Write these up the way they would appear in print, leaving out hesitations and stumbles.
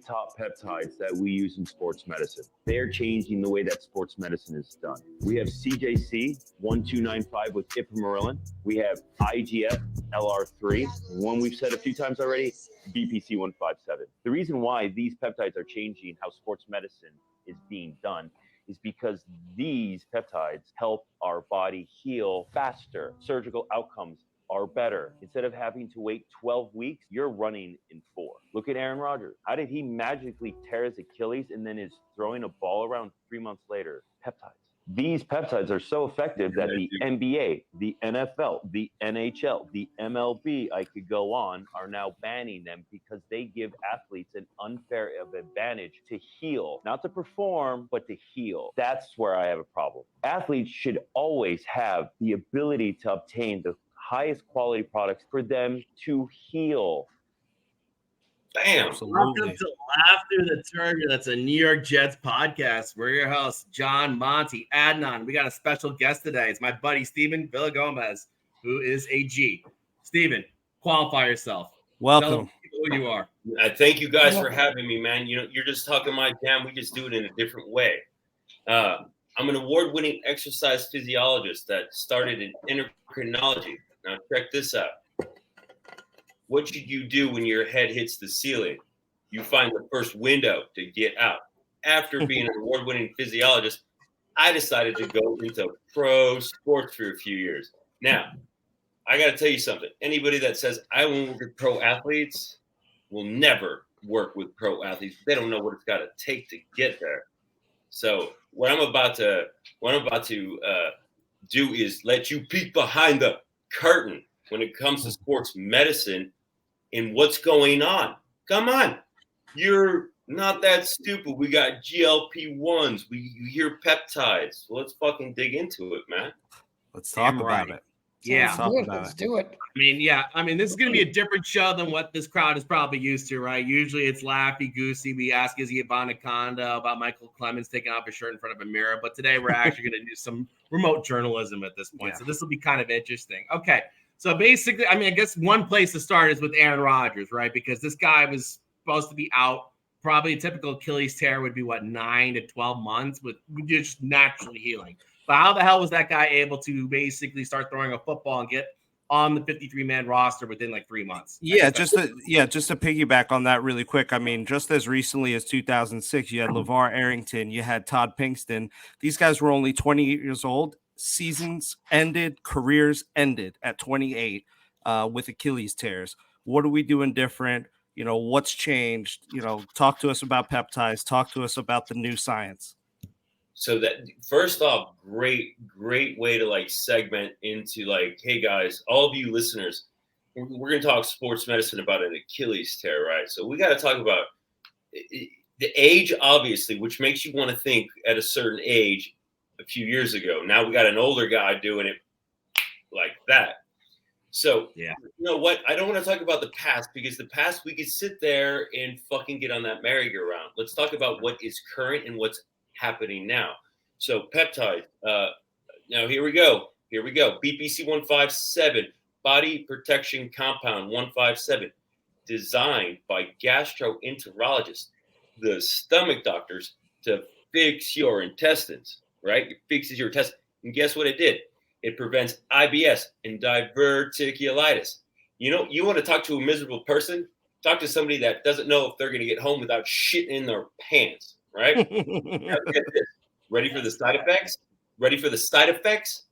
top peptides that we use in sports medicine. They're changing the way that sports medicine is done. We have CJC 1295 with ipamorelin. We have IGF LR3, one we've said a few times already, BPC 157. The reason why these peptides are changing how sports medicine is being done is because these peptides help our body heal faster. Surgical outcomes are better. Instead of having to wait 12 weeks, you're running in 4. Look at Aaron Rodgers. How did he magically tear his Achilles and then is throwing a ball around 3 months later? Peptides. These peptides are so effective that the NBA, the NFL, the NHL, the MLB, I could go on, are now banning them because they give athletes an unfair advantage to heal, not to perform, but to heal. That's where I have a problem. Athletes should always have the ability to obtain the highest quality products for them to heal. Bam. Welcome to Laugh Through the Turbulence, a New York Jets podcast. We're your hosts, John, Monty, Adnan. We got a special guest today. It's my buddy, Steven Villagomez, who is a G. Steven, qualify yourself. Welcome. Tell who you are. Thank you guys for having me, man. You know, you're just talking my jam. We just do it in a different way. I'm an award-winning exercise physiologist that started in endocrinology. Now, check this out. What should you do when your head hits the ceiling? You find the first window to get out. After being an award-winning physiologist, I decided to go into pro sports for a few years. Now, I got to tell you something. Anybody that says, I won't work with pro athletes will never work with pro athletes. They don't know what it's got to take to get there. So what I'm about to do is let you peek behind the curtain when it comes to sports medicine and what's going on. Come on. You're not that stupid. We got GLP-1s. You hear peptides. Well, let's fucking dig into it, man. Let's talk about it. Yeah. Let's do it. I mean, this is going to be a different show than what this crowd is probably used to, right? Usually it's laughy, goosey. We ask Izzy Anaconda about Michael Clemens taking off his shirt in front of a mirror. But today we're actually going to do some remote journalism at this point. Yeah. So this will be kind of interesting. Okay. So basically, I guess one place to start is with Aaron Rodgers, right? Because this guy was supposed to be out. Probably a typical Achilles tear would be, 9 to 12 months with just naturally healing. But how the hell was that guy able to basically start throwing a football and get on the 53-man roster within 3 months? Just to piggyback on that really quick. I mean, just as recently as 2006, you had LeVar Arrington, you had Todd Pinkston. These guys were only 28 years old. Seasons ended, careers ended at 28 with Achilles tears. What are we doing different? You know, what's changed? You know, talk to us about peptides. Talk to us about the new science. So that first off, great way to segment into hey guys, all of you listeners, we're going to talk sports medicine about an Achilles tear, right? So we got to talk about the age, obviously, which makes you want to think at a certain age a few years ago. Now we got an older guy doing it like that. So, yeah. You know what? I don't want to talk about the past because the past we could sit there and fucking get on that merry-go-round. Let's talk about what is current and what's happening now. So peptide. Now here we go. BPC 157, body protection compound 157, designed by gastroenterologists, the stomach doctors, to fix your intestines. Right? It fixes your intestines. And guess what it did? It prevents IBS and diverticulitis. You know, you want to talk to a miserable person? Talk to somebody that doesn't know if they're going to get home without shitting in their pants, right? Now, get this. Ready for the side effects?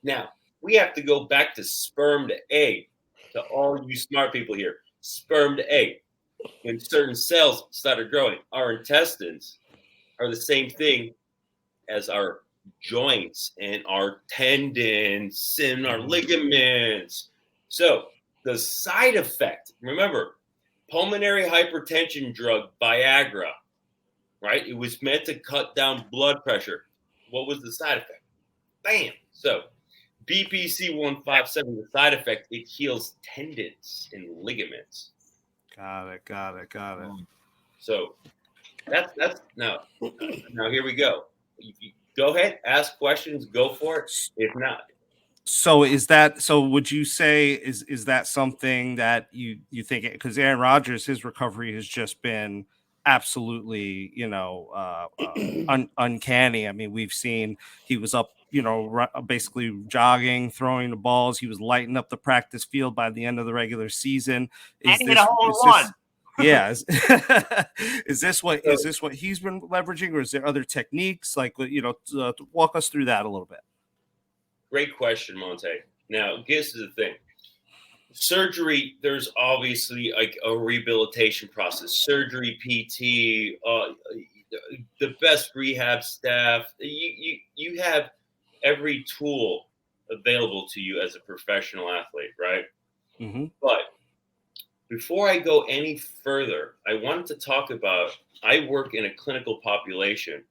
Now, we have to go back to sperm to egg. To all you smart people here, sperm to egg. When certain cells started growing, our intestines are the same thing as our joints and our tendons and our ligaments. So the side effect, remember, pulmonary hypertension drug Viagra, right? It was meant to cut down blood pressure. What was the side effect? Bam. So BPC 157, the side effect, it heals tendons and ligaments. Got it. So that's now here we go. Go ahead, ask questions, go for it. If not. So would you say is that something that you think, because Aaron Rodgers, his recovery has just been absolutely, uncanny. I mean, we've seen he was up, basically jogging, throwing the balls. He was lighting up the practice field by the end of the regular season. And he hit a hole in one. Yeah. Is this what he's been leveraging, or is there other techniques? Like, walk us through that a little bit. Great question, Monte. Now, this is the thing. Surgery, there's obviously like a rehabilitation process. Surgery, PT, the best rehab staff. You have every tool available to you as a professional athlete, right? Mm-hmm. But before I go any further, I wanted to talk about, I work in a clinical population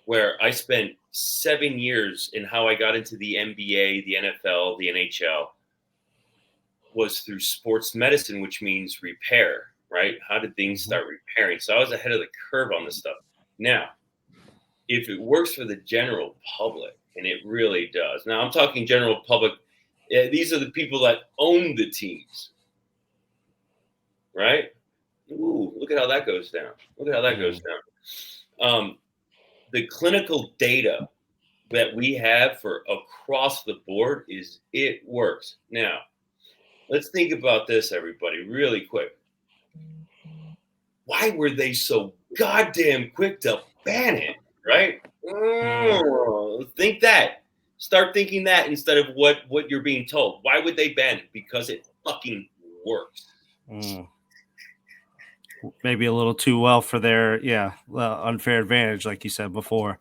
where I spent 7 years in how I got into the NBA, the NFL, the NHL, was through sports medicine, which means repair, right? How did things start repairing? So I was ahead of the curve on this stuff. Now, if it works for the general public, and it really does. Now, I'm talking general public. These are the people that own the teams, right? Ooh, look at how that goes down. Look at how that goes down. The clinical data that we have for across the board is it works. Now, let's think about this, everybody, really quick. Why were they so goddamn quick to ban it, right? Think that. Start thinking that instead of what you're being told. Why would they ban it? Because it fucking works. Maybe a little too well for their unfair advantage, like you said before,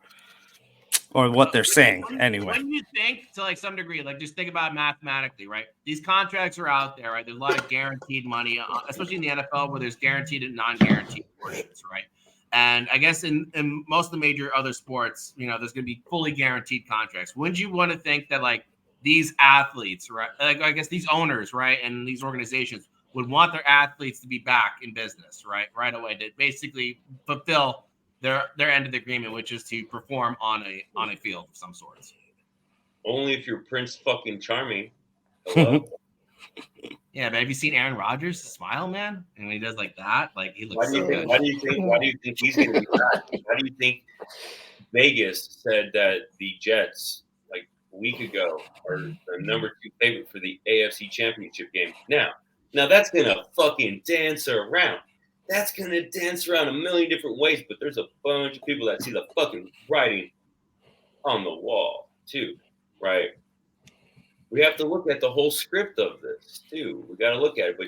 or what they're saying anyway. When you think, to like some degree, like just think about it mathematically, right? These contracts are out there, right? There's a lot of guaranteed money, especially in the NFL, where there's guaranteed and non-guaranteed portions, right? And I guess in most of the major other sports, there's going to be fully guaranteed contracts. Wouldn't you want to think that like these athletes, right? Like I guess these owners, right, and these organizations would want their athletes to be back in business, right away, to basically fulfill their end of the agreement, which is to perform on a field of some sorts. Only if you're Prince fucking Charming. Hello. Yeah, but have you seen Aaron Rodgers smile, man? And when he does like that, like he looks Why do you think he's going to be back? Why do you think Vegas said that the Jets, like a week ago, are the number 2 favorite for the AFC Championship game? Now that's going to fucking dance around. That's going to dance around a million different ways, but there's a bunch of people that see the fucking writing on the wall, too, right? We have to look at the whole script of this, too. We got to look at it. But,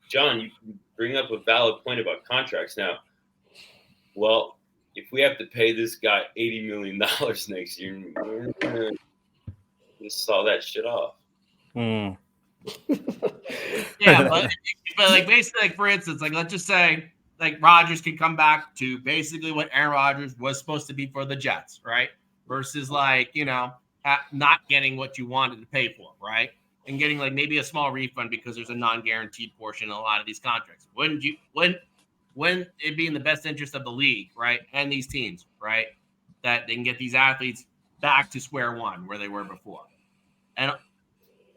John, you bring up a valid point about contracts. Now, well, if we have to pay this guy $80 million next year, we're going to saw that shit off. Yeah, but like basically, like for instance, like let's just say like Rodgers can come back to basically what Aaron Rodgers was supposed to be for the Jets, right? Versus like not getting what you wanted to pay for, right? And getting like maybe a small refund because there's a non-guaranteed portion in a lot of these contracts. Wouldn't it be in the best interest of the league, right, and these teams, right, that they can get these athletes back to square one where they were before? And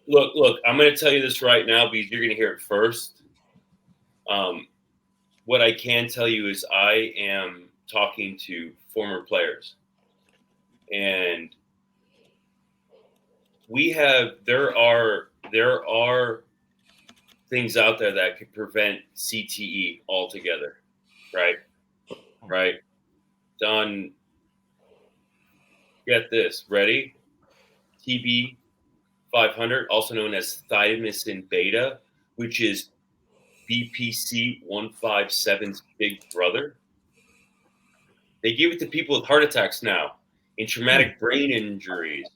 Look, I'm going to tell you this right now because you're going to hear it first. What I can tell you is I am talking to former players, and there are things out there that could prevent CTE altogether, right? Right. Done. Get this. Ready? TB 500, also known as thymosin beta, which is BPC 157's big brother. They give it to people with heart attacks now, in traumatic brain injuries.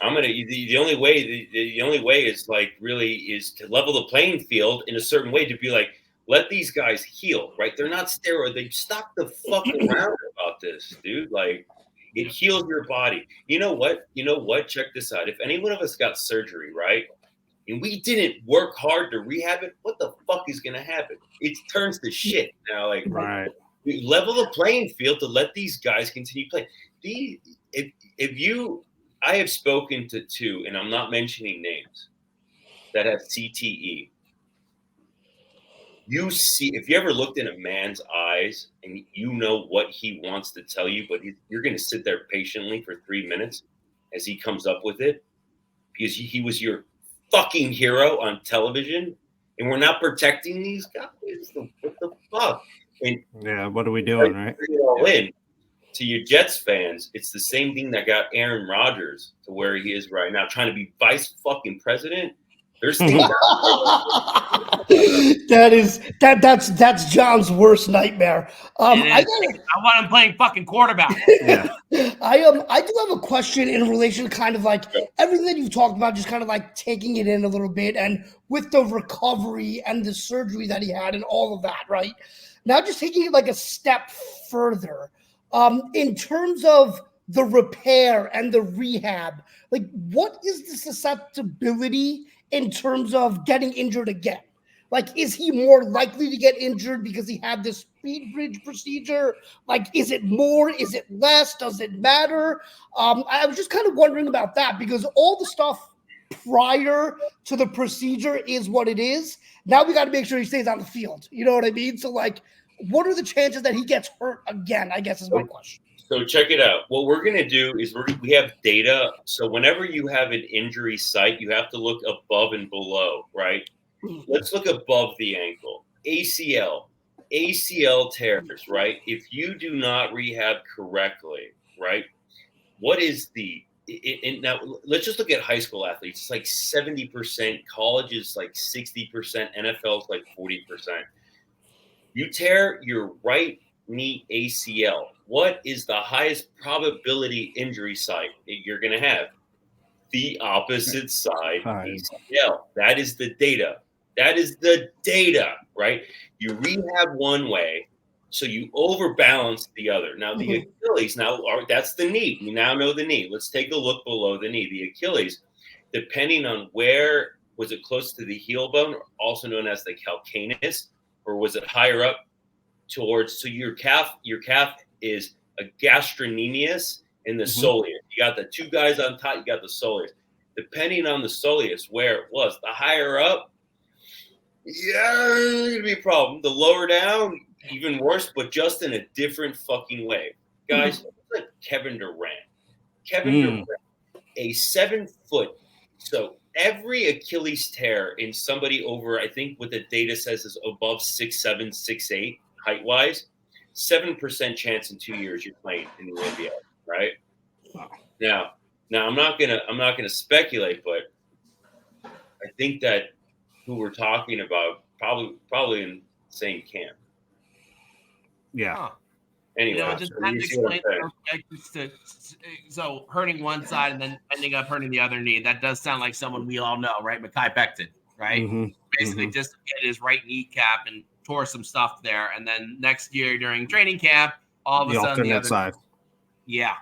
The only way is like really is to level the playing field in a certain way, to be like, let these guys heal, right? They're not steroid. They stop the fuck around about this, dude. Like, it heals your body. You know what? Check this out. If any one of us got surgery, right, and we didn't work hard to rehab it, what the fuck is going to happen? It turns to shit now. Like, right. We level the playing field to let these guys continue playing. I have spoken to 2, and I'm not mentioning names, that have CTE. You see, if you ever looked in a man's eyes and you know what he wants to tell you, but you're going to sit there patiently for 3 minutes as he comes up with it, because he was your fucking hero on television, and we're not protecting these guys. What the fuck? And Yeah, what are we doing, right? bring it all in. To your Jets fans, it's the same thing that got Aaron Rodgers to where he is right now, trying to be vice fucking president. There's things that's John's worst nightmare. I want him playing fucking quarterback. Yeah. I do have a question in relation to kind of like everything that you've talked about, just kind of like taking it in a little bit, and with the recovery and the surgery that he had and all of that, right? Now just taking it like a step further, in terms of the repair and the rehab, like what is the susceptibility in terms of getting injured again? Like, is he more likely to get injured because he had this speed bridge procedure? Like, is it more? Is it less? Does it matter? I was just kind of wondering about that, because all the stuff prior to the procedure is what it is. Now we got to make sure he stays on the field. You know what I mean? So, like, what are the chances that he gets hurt again, I guess is my question. So check it out. What we're going to do is we have data. So whenever you have an injury site, you have to look above and below, right? Let's look above the ankle. ACL tears, right? If you do not rehab correctly, right? What is now let's just look at high school athletes. It's like 70%, college is like 60%, NFL is like 40%. You tear your right knee ACL. What is the highest probability injury site that you're going to have? The opposite side ACL. That is the data. Right? You rehab one way, so you overbalance the other. Now, the Achilles, that's the knee. We now know the knee. Let's take a look below the knee. The Achilles, depending on where, was it close to the heel bone, also known as the calcaneus, or was it higher up towards, so your calf is a gastrocnemius and the soleus. You got the two guys on top, you got the soleus. Depending on the soleus, where it was, the higher up, it's gonna be a problem. The lower down, even worse, but just in a different fucking way. Guys, look at Kevin Durant. Durant, a 7 foot. So every Achilles tear in somebody over, I think what the data says is above 6'7", 6'8", height wise, 7% chance in 2 years you're playing in the NBA, right? Wow. Now I'm not gonna speculate, but I think that who we're talking about probably in the same camp. Yeah. Huh. Anyway, just kind of explain so hurting one side and then ending up hurting the other knee. That does sound like someone we all know, right? Mekhi Becton, right? Basically just hit his right kneecap and tore some stuff there, and then next year during training camp, all of a sudden the other side. Yeah.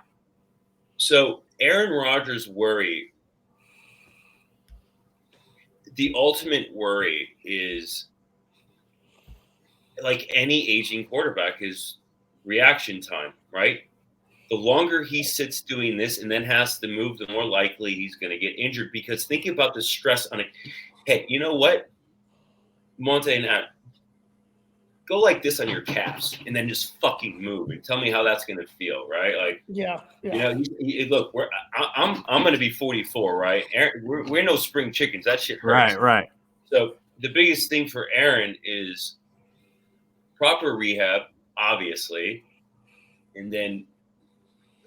So Aaron Rodgers' worry, the ultimate worry is, like any aging quarterback, is reaction time, right? The longer he sits doing this and then has to move, the more likely he's going to get injured. Because think about the stress on it. Hey, you know what, Monte, and go like this on your calves and then just fucking move and tell me how that's going to feel, right? Like, yeah. You know, look, I'm going to be 44, right? Aaron, we're no spring chickens. That shit hurts. Right. So the biggest thing for Aaron is proper rehab, obviously, and then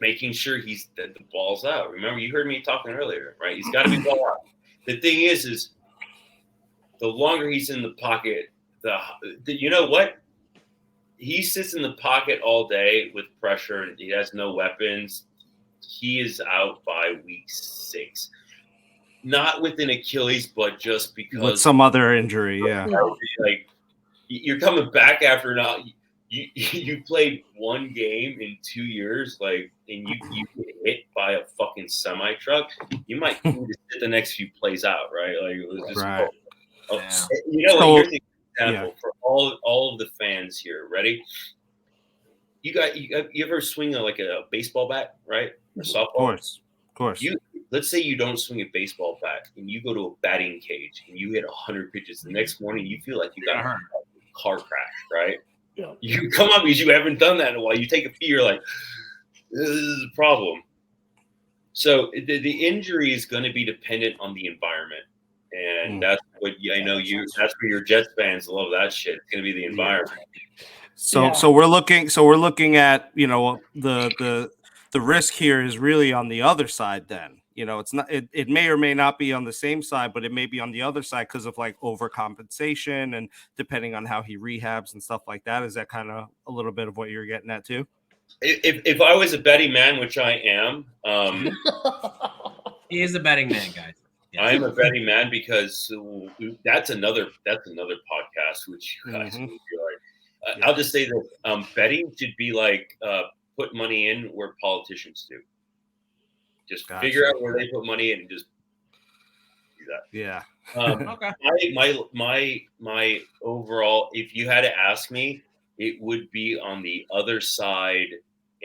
making sure that the ball's out. Remember, you heard me talking earlier, right? He's got to be ball out. The thing is the longer he's in the pocket, you know what? He sits in the pocket all day with pressure and he has no weapons. He is out by week 6. Not with an Achilles, but just because with some other injury, yeah. Like, you're coming back after now. You played one game in 2 years, like, and you get hit by a fucking semi truck. You might need to sit the next few plays out, right? Like, it was just right. You know what? Here's the example for all of the fans here. Ready? You ever swing like a baseball bat, right? Or softball? Of course. Let's say you don't swing a baseball bat and you go to a batting cage and you hit 100 pitches. The next morning you feel like you got car crash, right? Yeah. You come up because you haven't done that in a while. You take a pee, you're like, this is a problem. So the injury is going to be dependent on the environment. And that's what I know that's where your Jets fans love that shit. It's going to be the environment. So we're looking at, you know, the risk here is really on the other side then. You know, it's not it may or may not be on the same side, but it may be on the other side because of like overcompensation and depending on how he rehabs and stuff like that. Is that kind of a little bit of what you're getting at too? If I was a betting man, which I am, he is a betting man, guys. Yes. I am a betting man because that's another podcast, which you guys will be like. I'll just say that betting should be like put money in where politicians do. Just figure out where they put money in and just do that. Yeah. Okay. My overall, if you had to ask me, it would be on the other side,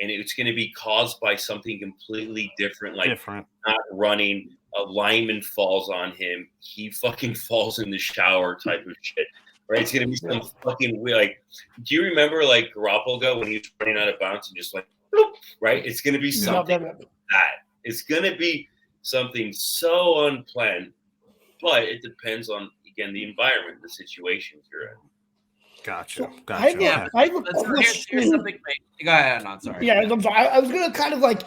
and it's going to be caused by something completely different, like not running. A lineman falls on him, he fucking falls in the shower type of shit. Right? It's gonna be some fucking weird, like. Do you remember like Garoppolo when he was running out of bounds and just like, bloop, right? It's gonna be something like that. It's gonna be something so unplanned, but it depends on again the environment, the situations you're in. Gotcha. I have a question. Go ahead. I'm sorry. Yeah, I'm sorry. I was gonna kind of like.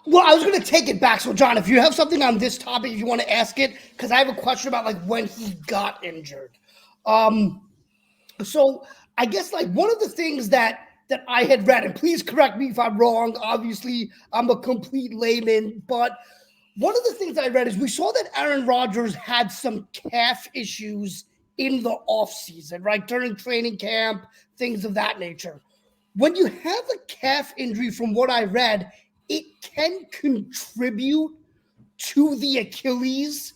Well, I was going to take it back. So, John, if you have something on this topic, if you want to ask it, because I have a question about like when he got injured. So I guess like one of the things that I had read, and please correct me if I'm wrong. Obviously, I'm a complete layman, but one of the things I read is we saw that Aaron Rodgers had some calf issues in the offseason, right? During training camp, things of that nature. When you have a calf injury, from what I read, it can contribute to the Achilles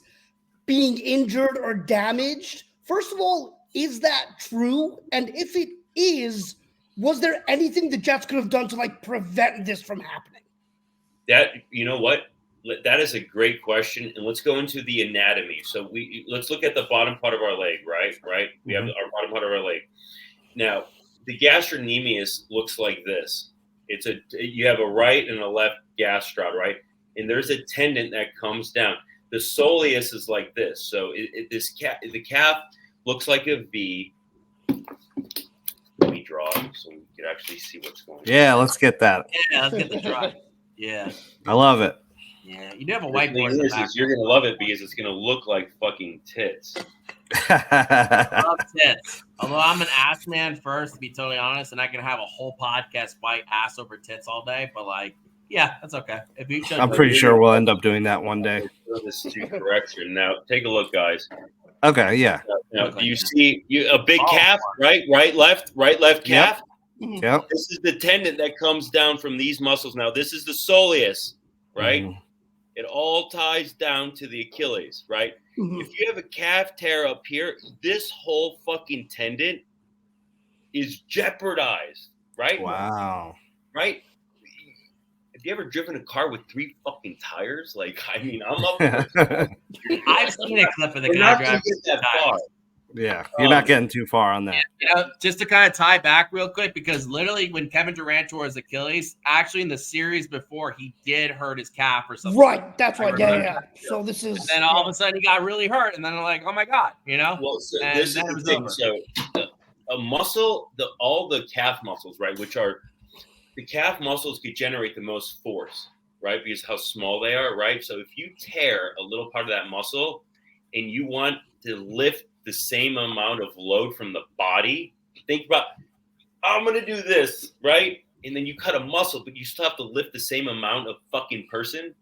being injured or damaged. First of all, is that true? And if it is, was there anything the Jets could have done to like prevent this from happening? That, you know what? That is a great question. And let's go into the anatomy. So let's look at the bottom part of our leg, right? We have our bottom part of our leg. Now, the gastrocnemius looks like this. You have a right and a left gastroc, right? And there's a tendon that comes down. The soleus is like this. So the calf looks like a V. Let me draw it so we can actually see what's going on. Yeah, let's get that. Yeah, let's get the draw. Yeah. I love it. Yeah, you do have a whiteboard. You're going to love it because it's going to look like fucking tits. I love tits. Although I'm an ass man first, to be totally honest, and I can have a whole podcast fight ass over tits all day. But like, yeah, that's okay. I'm pretty sure we'll end up doing that one day. This is correction. Now, take a look, guys. Okay, yeah. Now, do you see a big calf? Right, left calf. Yep. This is the tendon that comes down from these muscles. Now, this is the soleus, right? Mm-hmm. It all ties down to the Achilles, right? Mm-hmm. If you have a calf tear up here, this whole fucking tendon is jeopardized, right? Wow. Right? Have you ever driven a car with 3 fucking tires? Like, I mean, I'm up. I've seen a clip of the guy driving that far. Yeah, you're not getting too far on that. Yeah, just to kind of tie back real quick, because literally when Kevin Durant tore his Achilles, actually in the series before, he did hurt his calf or something. Right, that's right. Yeah. So this is. And then all of a sudden he got really hurt, and then I'm like, oh my god, you know. Well, so this is the thing. So a muscle, all the calf muscles, right, which are the calf muscles, could generate the most force, right, because how small they are, right. So if you tear a little part of that muscle, and you want to lift the same amount of load from the body, think about, I'm going to do this, right? And then you cut a muscle, but you still have to lift the same amount of fucking person.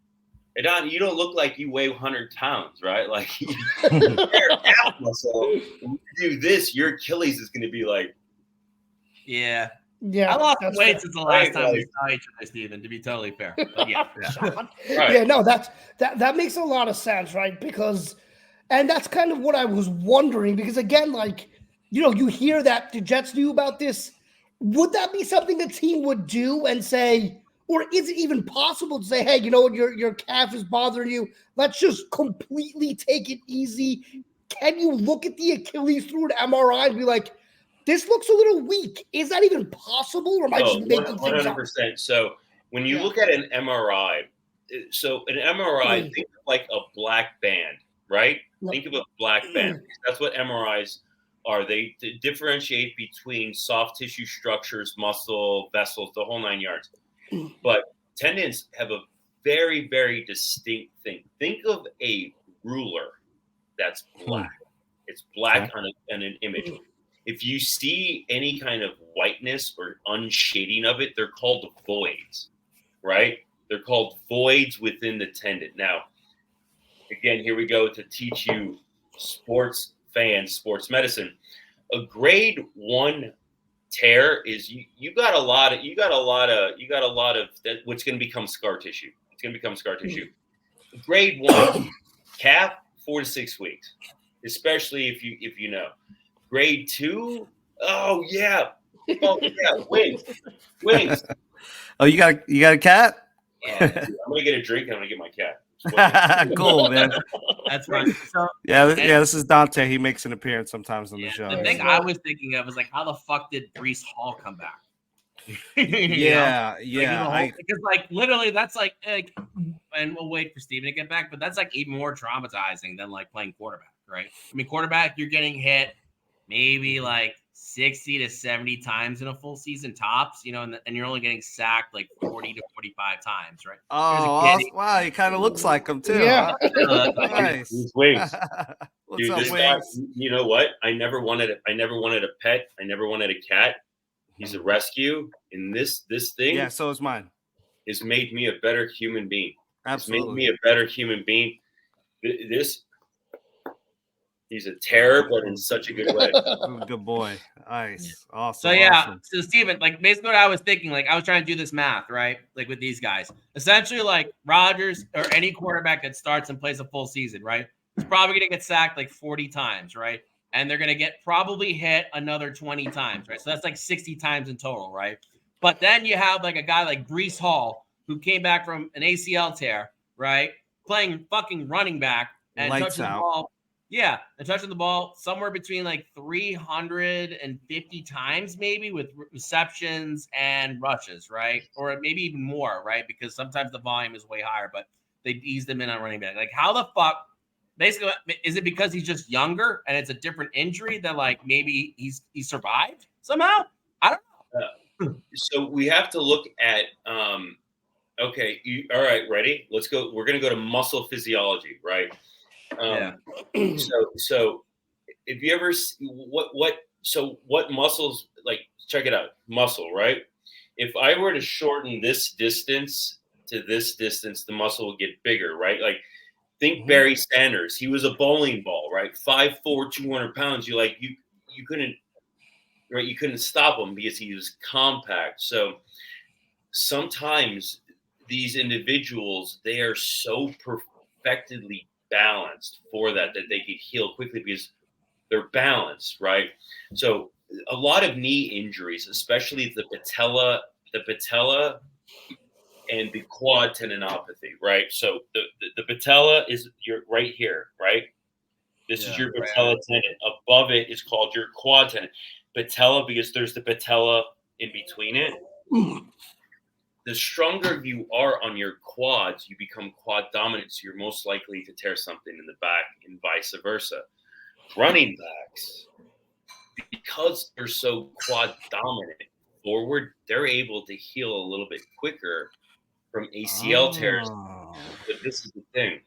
And you don't look like you weigh 100 pounds, right? Like, you're a calf muscle. When you do this, your Achilles is going to be like. Yeah. Yeah. I lost weight since the last time we saw each other, Steven, to be totally fair. But yeah. Right. Yeah, no, that makes a lot of sense, right? Because. And that's kind of what I was wondering, because again, like, you know, you hear that the Jets knew about this. Would that be something a team would do and say, or is it even possible to say, hey, you know what, your calf is bothering you. Let's just completely take it easy. Can you look at the Achilles through an MRI and be like, this looks a little weak. Is that even possible, or am I just making things up? 100%. So when you look at an MRI, think of like a black band, right? Think of a black band. That's what MRIs are. They differentiate between soft tissue structures, muscle, vessels, the whole 9 yards. But tendons have a very, very distinct thing. Think of a ruler that's black. It's black on an image. If you see any kind of whiteness or unshading of it, they're called voids, right? They're called voids within the tendon. Now, again, here we go to teach you sports fans, sports medicine. A grade 1 tear is you got a lot of that, what's going to become scar tissue. It's going to become scar tissue. Grade 1 calf, 4 to 6 weeks, especially if you know. Grade 2, wings. Oh, you got a cat? Yeah, dude, I'm gonna get a drink. I'm gonna get my cat. Cool, man. That's fine. So, this is Dante. He makes an appearance sometimes on the show. The thing I was thinking of was like, how the fuck did Breece Hall come back? Because like literally, that's like, and we'll wait for Steven to get back, but that's like even more traumatizing than like playing quarterback, right? I mean, quarterback, you're getting hit maybe like 60 to 70 times in a full season tops, and you're only getting sacked like 40 to 45 times, right? Oh, wow, he kind of looks like him too. Yeah. Huh? Nice. Wings. What's Dude, up, this Wings? guy, you know what? I never wanted a pet. I never wanted a cat. He's a rescue, and this thing, Yeah, so is mine. Has made me a better human being. Absolutely, it's made me a better human being. He's a terror, but in such a good way. Good boy. Nice. Awesome. So yeah, awesome. so Steven, like basically what I was thinking, like I was trying to do this math, right? Like with these guys. Essentially, like Rodgers or any quarterback that starts and plays a full season, right? He's probably gonna get sacked like 40 times, right? And they're gonna get probably hit another 20 times, right? So that's like 60 times in total, right? But then you have like a guy like Breece Hall who came back from an ACL tear, right? Playing fucking running back and Lights touching out. the ball. Yeah, and touching the ball somewhere between like 350 times maybe with receptions and rushes, right? Or maybe even more, right? Because sometimes the volume is way higher, but they ease them in on running back. Like how the fuck, basically, is it because he's just younger and it's a different injury that like maybe he survived somehow? I don't know. So we have to look at, okay, all right, ready? Let's go. We're going to go to muscle physiology, right? So if you ever see what muscles, like, check it out, muscle, right? If I were to shorten this distance to this distance, the muscle will get bigger, right? Like think Barry Sanders, he was a bowling ball, right? 5'4", 200 pounds. You couldn't, right? You couldn't stop him because he was compact. So sometimes these individuals, they are so perfectly balanced for that they could heal quickly because they're balanced, right? So a lot of knee injuries, especially the patella and the quad tendinopathy, right? So the patella is your right here, right? This is your patella tendon. Above it is called your quad tendon. Patella, because there's the patella in between it. The stronger you are on your quads, you become quad dominant, so you're most likely to tear something in the back and vice versa. Running backs, because they're so quad dominant forward, they're able to heal a little bit quicker from ACL tears. But this is the thing.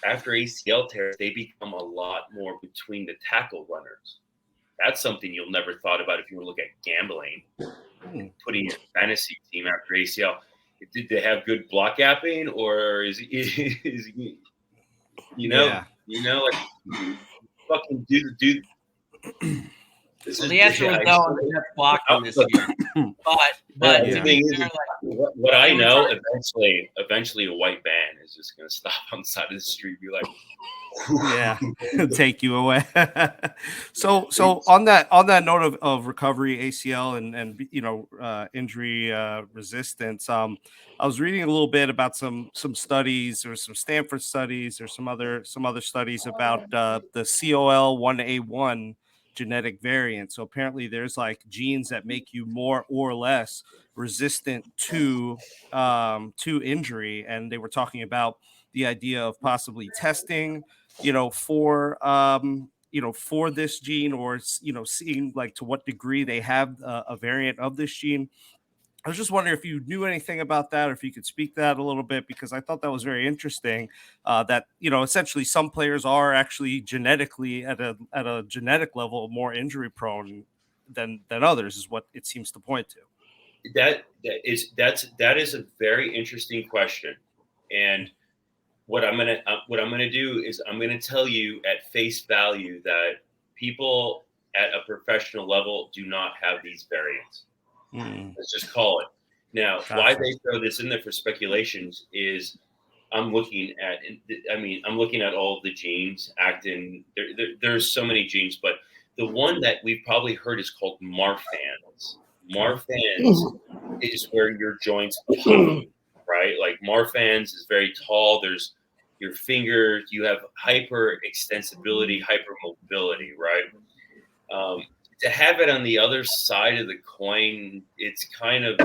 After ACL tears, they become a lot more between the tackle runners. That's something you'll never thought about if you were looking at gambling. Putting your fantasy team after ACL. Did they have good block gapping, or is like fucking do. The answer was no on the Jets blocking this year. But the thing is, what I know, eventually a white van is just going to stop on the side of the street and be like, take you away. so on that note of recovery, ACL and injury resistance, I was reading a little bit about some studies, or some Stanford studies, or some other studies about the COL1A1 genetic variant. So apparently there's like genes that make you more or less resistant to injury. And they were talking about the idea of possibly testing, for this gene, or seeing like to what degree they have a variant of this gene. I was just wondering if you knew anything about that, or if you could speak that a little bit, because I thought that was very interesting. That essentially some players are actually genetically at a genetic level more injury prone than others, is what it seems to point to. That is a very interesting question, and what I'm gonna do is I'm gonna tell you at face value that people at a professional level do not have these variants. Let's just call it. Now, why they throw this in there for speculations is I'm looking at all of the genes, actin. There's so many genes, but the one that we've probably heard is called Marfans. Marfans is where your joints pop, right? Like Marfans is very tall. There's your fingers. You have hyper extensibility, hyper mobility, right? To have it on the other side of the coin, it's kind of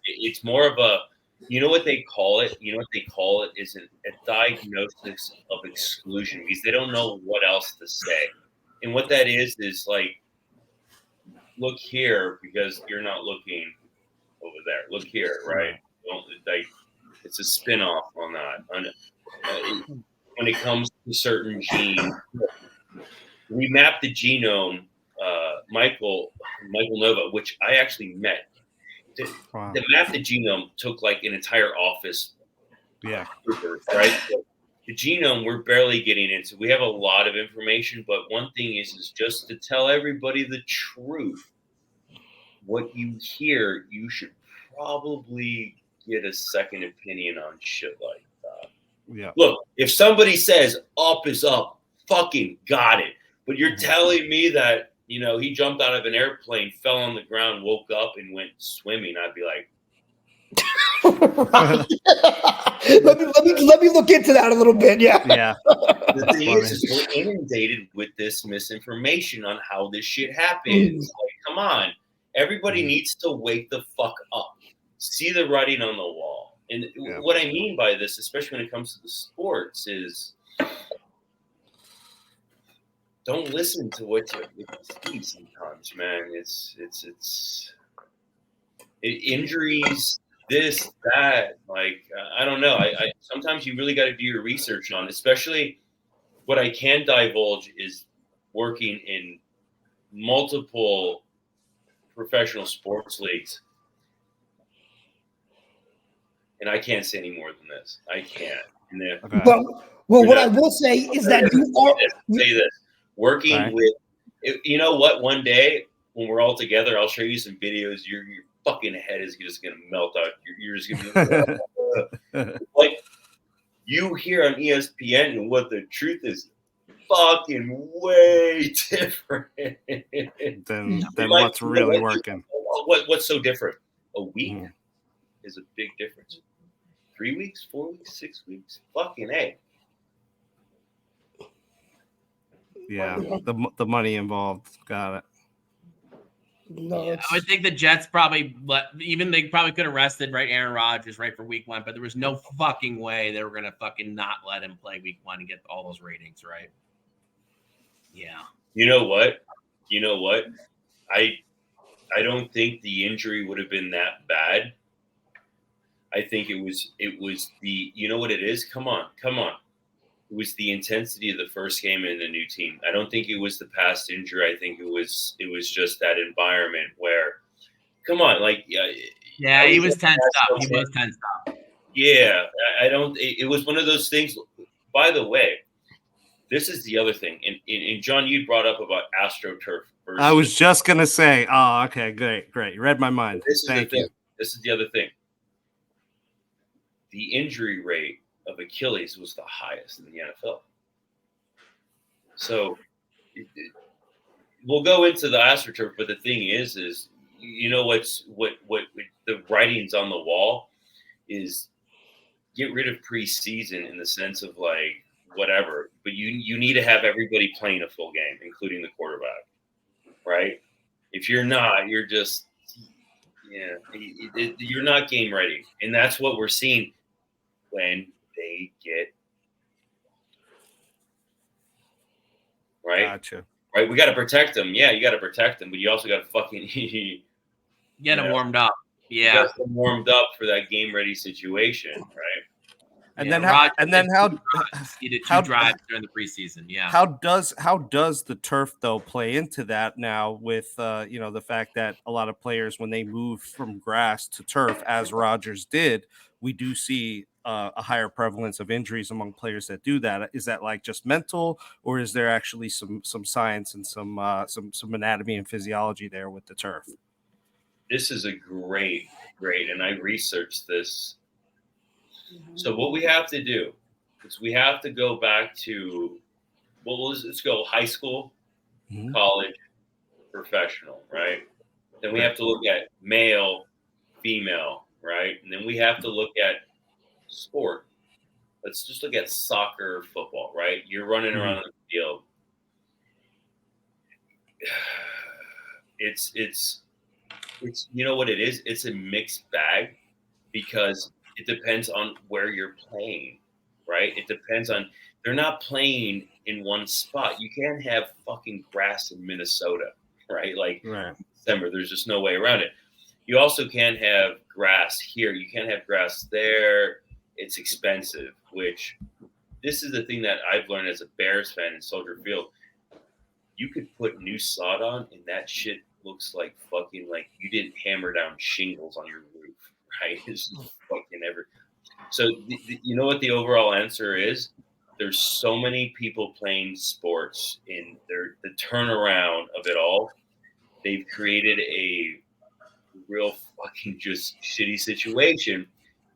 it's more of a, you know what they call it? You know what they call it is a diagnosis of exclusion, because they don't know what else to say. And what that is like, look here because you're not looking over there. Look here, right? Don't, like, it's a spin-off on that. When it comes to certain genes, we map the genome. Michael Nova, which I actually met. To map the genome took like an entire office. Yeah. Right. So the genome we're barely getting into. We have a lot of information, but one thing is just to tell everybody the truth. What you hear, you should probably get a second opinion on shit like that. Yeah. Look, if somebody says up is up, fucking got it. But you're telling me that, he jumped out of an airplane, fell on the ground, woke up, and went swimming, I'd be like, let me look into that a little bit. Yeah. Yeah. The thing is we're inundated with this misinformation on how this shit happens. Like, come on. Everybody needs to wake the fuck up. See the writing on the wall. And what I mean by this, especially when it comes to the sports, is don't listen to what you see sometimes, man. It's injuries, this, that. Like, I don't know. I sometimes you really got to do your research on, especially what I can divulge is working in multiple professional sports leagues. And I can't say any more than this. I can't. Okay. Well, what I will say is that you are say this. Working with, you know what? One day when we're all together, I'll show you some videos. Your fucking head is just gonna melt out. You're just gonna be like, you hear on ESPN, and what the truth is fucking way different than what's really working. What's so different? A week is a big difference. 3 weeks, 4 weeks, 6 weeks, fucking A. Yeah, the money involved. Got it. No, I would think the Jets probably they probably could have rested Aaron Rodgers for week 1, but there was no fucking way they were gonna fucking not let him play week 1 and get all those ratings, right? Yeah. You know what? I don't think the injury would have been that bad. I think it was the, you know what it is? Come on. It was the intensity of the first game in the new team. I don't think it was the past injury. I think it was just that environment where, come on, like, yeah, he was tensed up. He was tensed up. Yeah, it was one of those things. By the way, this is the other thing. And John, you brought up about AstroTurf. I was just going to say, okay, great. You read my mind. Thank you. This is the other thing. The injury rate of Achilles was the highest in the NFL. So we'll go into the AstroTurf, but the thing is what the writings on the wall is, get rid of preseason in the sense of like whatever, but you need to have everybody playing a full game, including the quarterback. right? If you're not, you're just, you're not game ready. And that's what we're seeing when they get, right? Gotcha. Right? We got to protect them. Yeah, you got to protect them, but you also got to fucking Get them warmed up. you Yeah. got them warmed up for that game ready situation, right? And Yeah, then how? Rodgers And then did how? 2 drives. He did 2 how- drives during the preseason. Yeah. How does the turf though play into that now with the fact that a lot of players when they move from grass to turf, as Rodgers did, we do see a higher prevalence of injuries among players that do that. Is that like just mental, or is there actually some science and some anatomy and physiology there with the turf? This is a great, and I researched this. So what we have to do is we have to go back to, let's go high school, Mhm. college, professional, right? Then we have to look at male, female, right? And then we have to look at sport. Let's just look at soccer, football, right? You're running around the field. It's you know what it is? It's a mixed bag because it depends on where you're playing, right? It depends on, they're not playing in one spot. You can't have fucking grass in Minnesota, right? Like December, there's just no way around it. You also can't have grass here. You can't have grass there. It's expensive, which this is the thing that I've learned as a Bears fan in Soldier Field. You could put new sod on and that shit looks like fucking like you didn't hammer down shingles on your roof, right? It's just fucking So you know what the overall answer is? There's so many people playing sports in the turnaround of it all. They've created a real fucking just shitty situation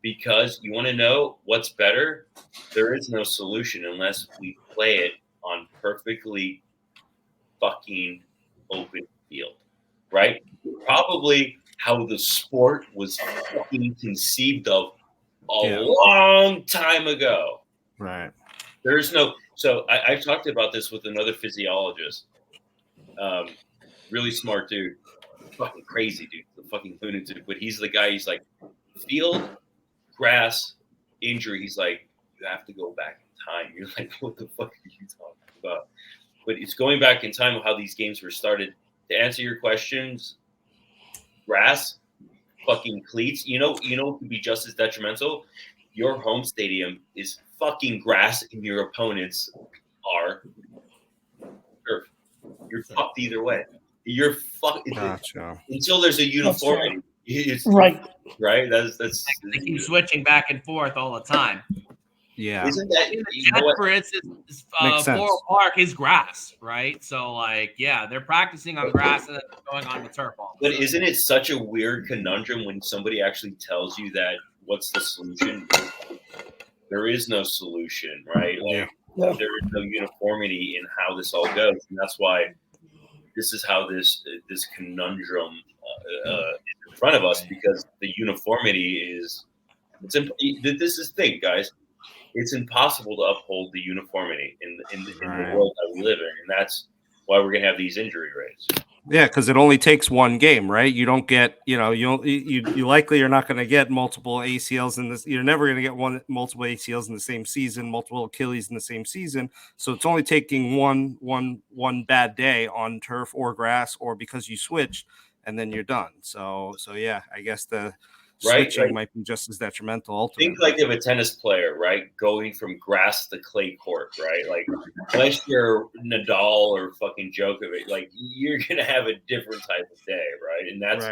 because you want to know what's better? There is no solution unless we play it on perfectly fucking open field, right? Probably how the sport was fucking conceived of a long time ago. Right. There's no, so I've talked about this with another physiologist. Really smart dude. Fucking crazy dude. The fucking lunatic. But he's the guy, he's like, field, grass, injury. He's like, you have to go back in time. You're like, what the fuck are you talking about? But it's going back in time of how these games were started. To answer your questions, grass, fucking cleats. You know what could be just as detrimental? Your home stadium is fucking grass and your opponents are turf. You're fucked either way. You're fucked until there's a uniformity. It's right. That's They keep switching back and forth all the time. Yeah. Isn't that, for instance, Floral Park is grass, right? So, like, yeah, they're practicing on grass and then going on the turf all the But time. isn't it such a weird conundrum when somebody actually tells you that what's the solution? There is no solution, right? Like, there is no uniformity in how this all goes. And that's why this is how this conundrum is in front of us, because the uniformity is – this is the thing, guys. It's impossible to uphold the uniformity in the world that we live in, and that's why we're gonna have these injury rates. Yeah, because it only takes one game, right? You don't get, you likely are not going to get multiple ACLs in this. You're never going to get multiple ACLs in the same season, multiple Achilles in the same season. So it's only taking one bad day on turf or grass, or because you switched, and then you're done. So yeah, I guess the switching might be just as detrimental ultimately. Think like of a tennis player, right? Going from grass to clay court, right? Like, unless you're Nadal or fucking Djokovic, like, you're going to have a different type of day, right? And that's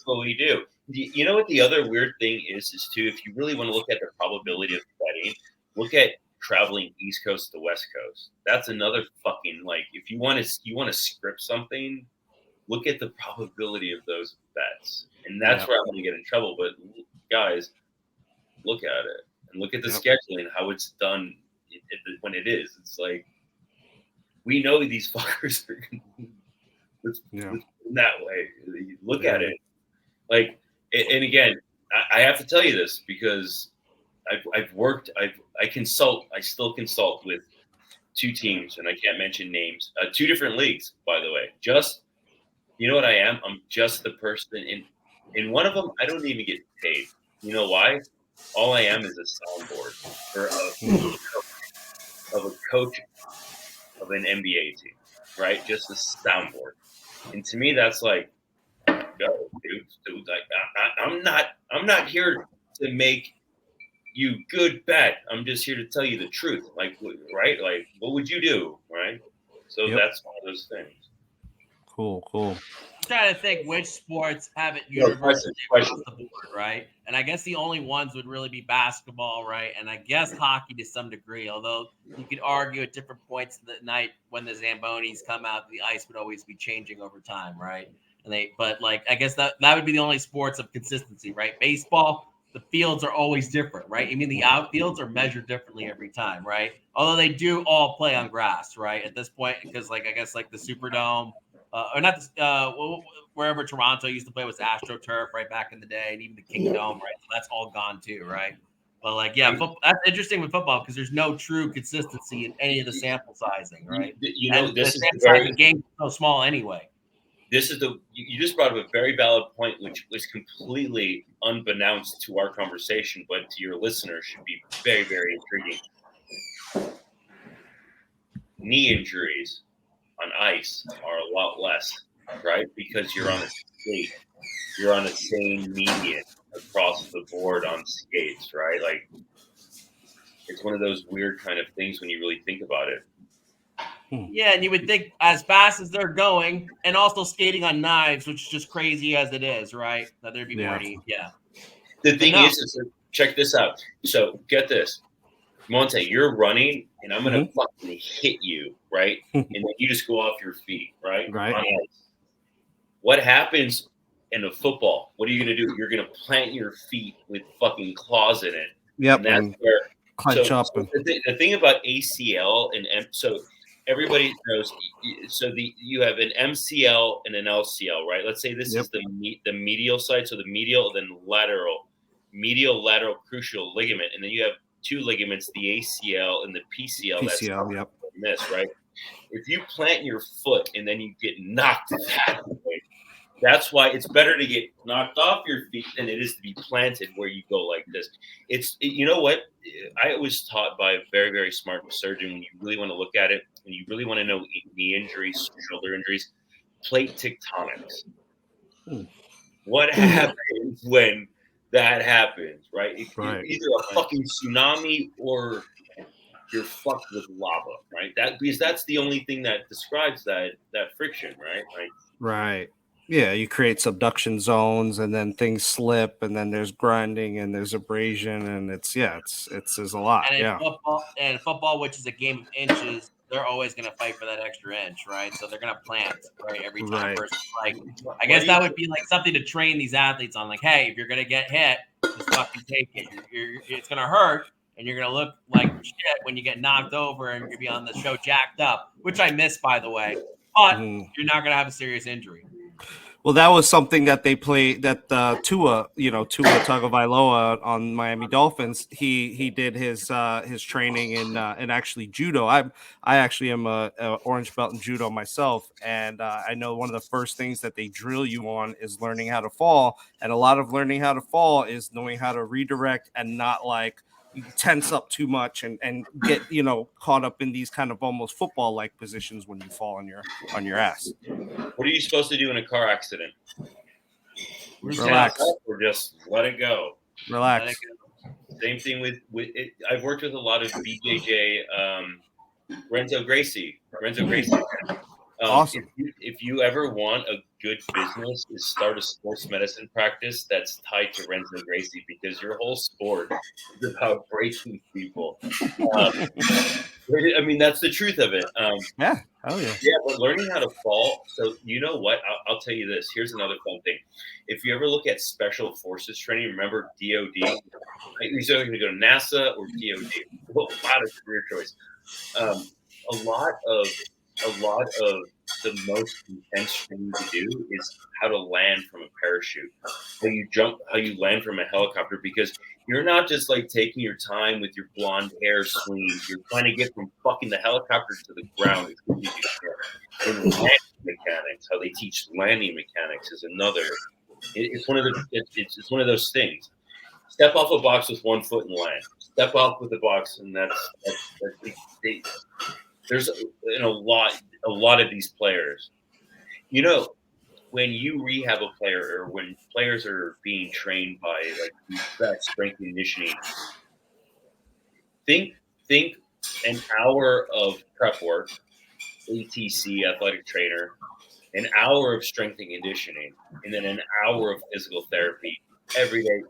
what we do. You know what the other weird thing is too, if you really want to look at the probability of betting, look at traveling East Coast to West Coast. That's another fucking, like, if you want to script something, look at the probability of those bets. And that's where I'm going to get in trouble. But guys, look at it and look at the scheduling, how it's done when it is. It's like, we know these fuckers are in that way. Look at it. Like, and again, I have to tell you this because I still consult with two teams, and I can't mention names, 2 different leagues, by the way, just You know what I am? I'm just the person in one of them. I don't even get paid. You know why? All I am is a soundboard for of a coach of an NBA team, right? Just a soundboard. And to me, that's like, no, dude, like I'm not here to make you good, bad. I'm just here to tell you the truth. Like, right? Like, what would you do, right? So that's one of those things. Cool. I'm trying to think which sports have it No, universally question. across the board, right? And I guess the only ones would really be basketball, right? And I guess hockey to some degree, although you could argue at different points of the night when the Zambonis come out, the ice would always be changing over time, right? But I guess that would be the only sports of consistency, right? Baseball, the fields are always different, right? I mean, the outfields are measured differently every time, right? Although they do all play on grass, right? At this point, because I guess the Superdome, or not wherever Toronto used to play was AstroTurf right back in the day, and even the Kingdome, right? So that's all gone too, right? But that's interesting with football because there's no true consistency in any of the sample sizing, right? You know, this is the game is so small anyway. You just brought up a very valid point, which was completely unbeknownst to our conversation, but to your listeners should be very, very intriguing. Knee injuries on ice are a lot less, right? Because you're on a skate, you're on the same median across the board on skates, right? Like, it's one of those weird kind of things when you really think about it. Yeah, and you would think as fast as they're going, and also skating on knives, which is just crazy as it is, right? That there'd be more need. Yeah. The thing is check this out. So get this, Monte, you're running, and I'm gonna fucking hit you, right? And then you just go off your feet, right? Right. What happens in a football? What are you gonna do? You're gonna plant your feet with fucking claws in it. Yep. And that's where clench up. The thing about ACL and so everybody knows. So you have an MCL and an LCL, right? Let's say this is the medial side, so the medial, then lateral crucial ligament, and then you have two ligaments, the ACL and the PCL. PCL, Miss, right? If you plant your foot and then you get knocked that way, that's why it's better to get knocked off your feet than it is to be planted where you go like this. You know what? I was taught by a very, very smart surgeon, when you really want to look at it, when you really want to know knee injuries, shoulder injuries, plate tectonics. What happens when that happens, right? Either a fucking tsunami or you're fucked with lava, right? Because that's the only thing that describes that friction, right? Right. Yeah, you create subduction zones, and then things slip, and then there's grinding, and there's abrasion, and there's a lot. And in football, which is a game of inches, they're always going to fight for that extra inch, right? So they're going to plant every time. Right. Versus I guess that would be something to train these athletes on. Like, hey, if you're going to get hit, just fucking take it. It's going to hurt, and you're going to look like shit when you get knocked over, and you'll be on the show jacked up, which I miss, by the way. But you're not going to have a serious injury. Well, that was something that they played, that Tua Tagovailoa on Miami Dolphins. He did his training in actually judo. I actually am a orange belt in judo myself, and I know one of the first things that they drill you on is learning how to fall, and a lot of learning how to fall is knowing how to redirect and not you tense up too much and get caught up in these kind of almost football like positions when you fall on your ass. What are you supposed to do in a car accident? Relax. Or just let it go. Relax. Same thing with it. I've worked with a lot of BJJ, Renzo Gracie. Awesome. If you ever want a good business, is start a sports medicine practice that's tied to Renzo Gracie, because your whole sport is about breaking people. I mean, that's the truth of it. Yeah. Oh yeah. Yeah, but learning how to fall. So you know what? I'll tell you this. Here's another fun thing. If you ever look at special forces training, remember DOD. You're either going to go to NASA or DOD. Well, a lot of career choice. A lot of the most intense thing to do is how to land from a parachute, how you land from a helicopter, because you're not just taking your time with your blonde hair swing. You're trying to get from fucking the helicopter to the ground. And mechanics, how they teach landing mechanics is another. It's one of the it's one of those things. Step off a box with 1 foot and land. Step off with the box, and there's a lot of these players. You know, when you rehab a player or when players are being trained by like the best strength and conditioning, think an hour of prep work, ATC, athletic trainer, an hour of strength and conditioning, and then an hour of physical therapy every day.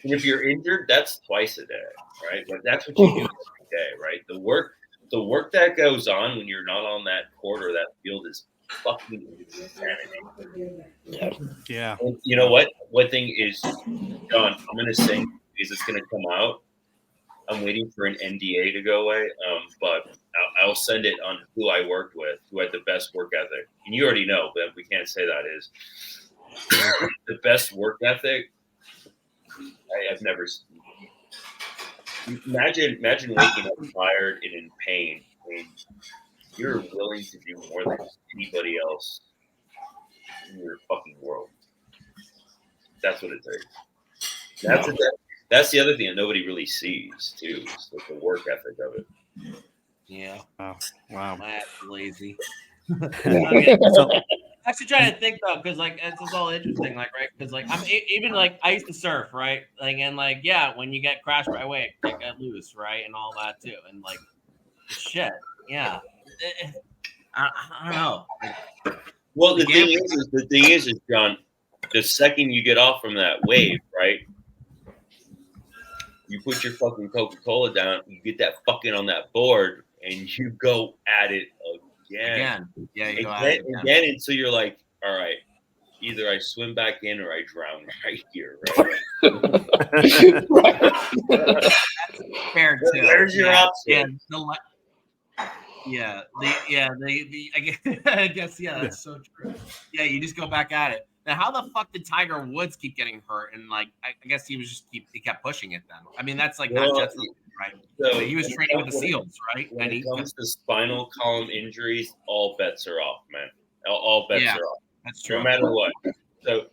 And if you're injured, that's twice a day, right? But that's what you do every day, right? The work that goes on when you're not on that court or that field is fucking insanity. Yeah. And you know what? One thing is, John, I'm gonna sing because it's gonna come out. I'm waiting for an NDA to go away, but I'll send it on who I worked with, who had the best work ethic. And you already know, but we can't say that is the best work ethic I have never seen. Imagine waking up tired and in pain, and you're willing to do more than anybody else in your fucking world. That's what it takes. That's the other thing that nobody really sees too. Is like the work ethic of it. Yeah. Wow. That's lazy. So, Actually, trying to think though, because like it's all interesting, like right, because like I'm even like I used to surf, right, like and like yeah, when you get crashed by a wave, you get loose, right, and all that too, and like shit, yeah, I don't know. Well, the thing is, John, the second you get off from that wave, right, you put your fucking Coca-Cola down, you get that fucking on that board, and you go at it again. Yeah, you go at it again until you're like, all right, either I swim back in or I drown right here, right? That's fair too. There's your option. I guess that's so true. Yeah, you just go back at it. Now, how the fuck did Tiger Woods keep getting hurt? And like, I guess he was he kept pushing it then. I mean, that's like not just right. So he was training with the SEALs, right? When it comes to spinal column injuries, all bets are off, man. All bets are off. That's true. No matter what. So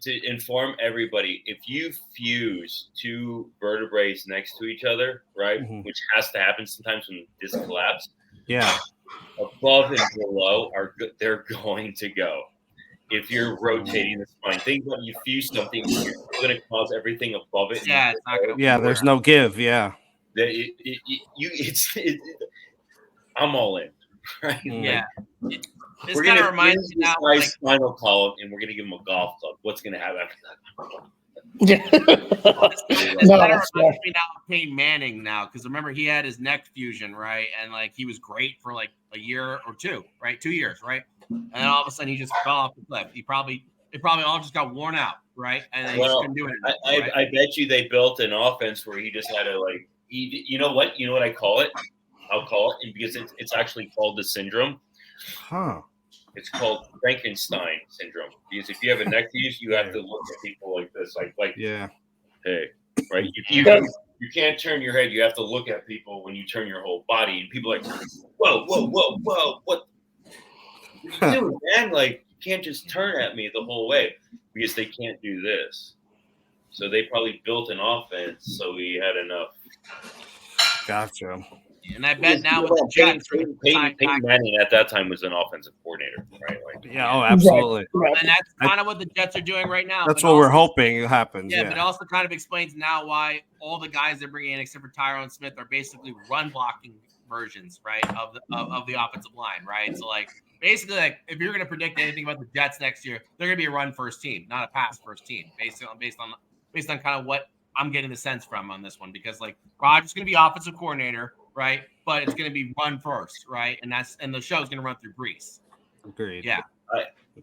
to inform everybody, if you fuse two vertebrae next to each other, right, which has to happen sometimes when disc collapse, above and below they're going to go. If you're rotating the spine, think about you fuse something, you're going to cause everything above it. Yeah, it's not going to there's no give. Yeah. I'm all in. Right? Yeah. We're going to remind you now, like, spinal column, and we're going to give him a golf club. What's going to happen after that? Yeah. It's kind of reminds me now of Peyton Manning now, because remember he had his neck fusion, right? And like he was great for like a year or two, right? 2 years, right? And then all of a sudden he just fell off the cliff. It probably all just got worn out, right? And then he just couldn't do it anymore, I bet you they built an offense where he just had to like, you know what I call it? I'll call it, because it's actually called the syndrome. Huh. It's called Frankenstein syndrome, because if you have a neck fuse, you have to look at people like this, hey, right? You can't turn your head. You have to look at people when you turn your whole body, and people are like, whoa, what are you doing, man? Like, you can't just turn at me the whole way, because they can't do this. So they probably built an offense so he had enough. Gotcha. And I bet now with the Jets, Peyton Manning at that time was an offensive coordinator, right? Absolutely. And that's kind of what the Jets are doing right now. That's what we're hoping happens. Yeah, but it also kind of explains now why all the guys they're bringing in, except for Tyron Smith, are basically run blocking versions, right, of the offensive line, right? So like basically, like if you're going to predict anything about the Jets next year, they're going to be a run first team, not a pass first team, based on kind of what I'm getting the sense from on this one, because like Rodgers is going to be offensive coordinator, right? But it's going to be run first, right? And the show's going to run through Brees. Agreed. Yeah.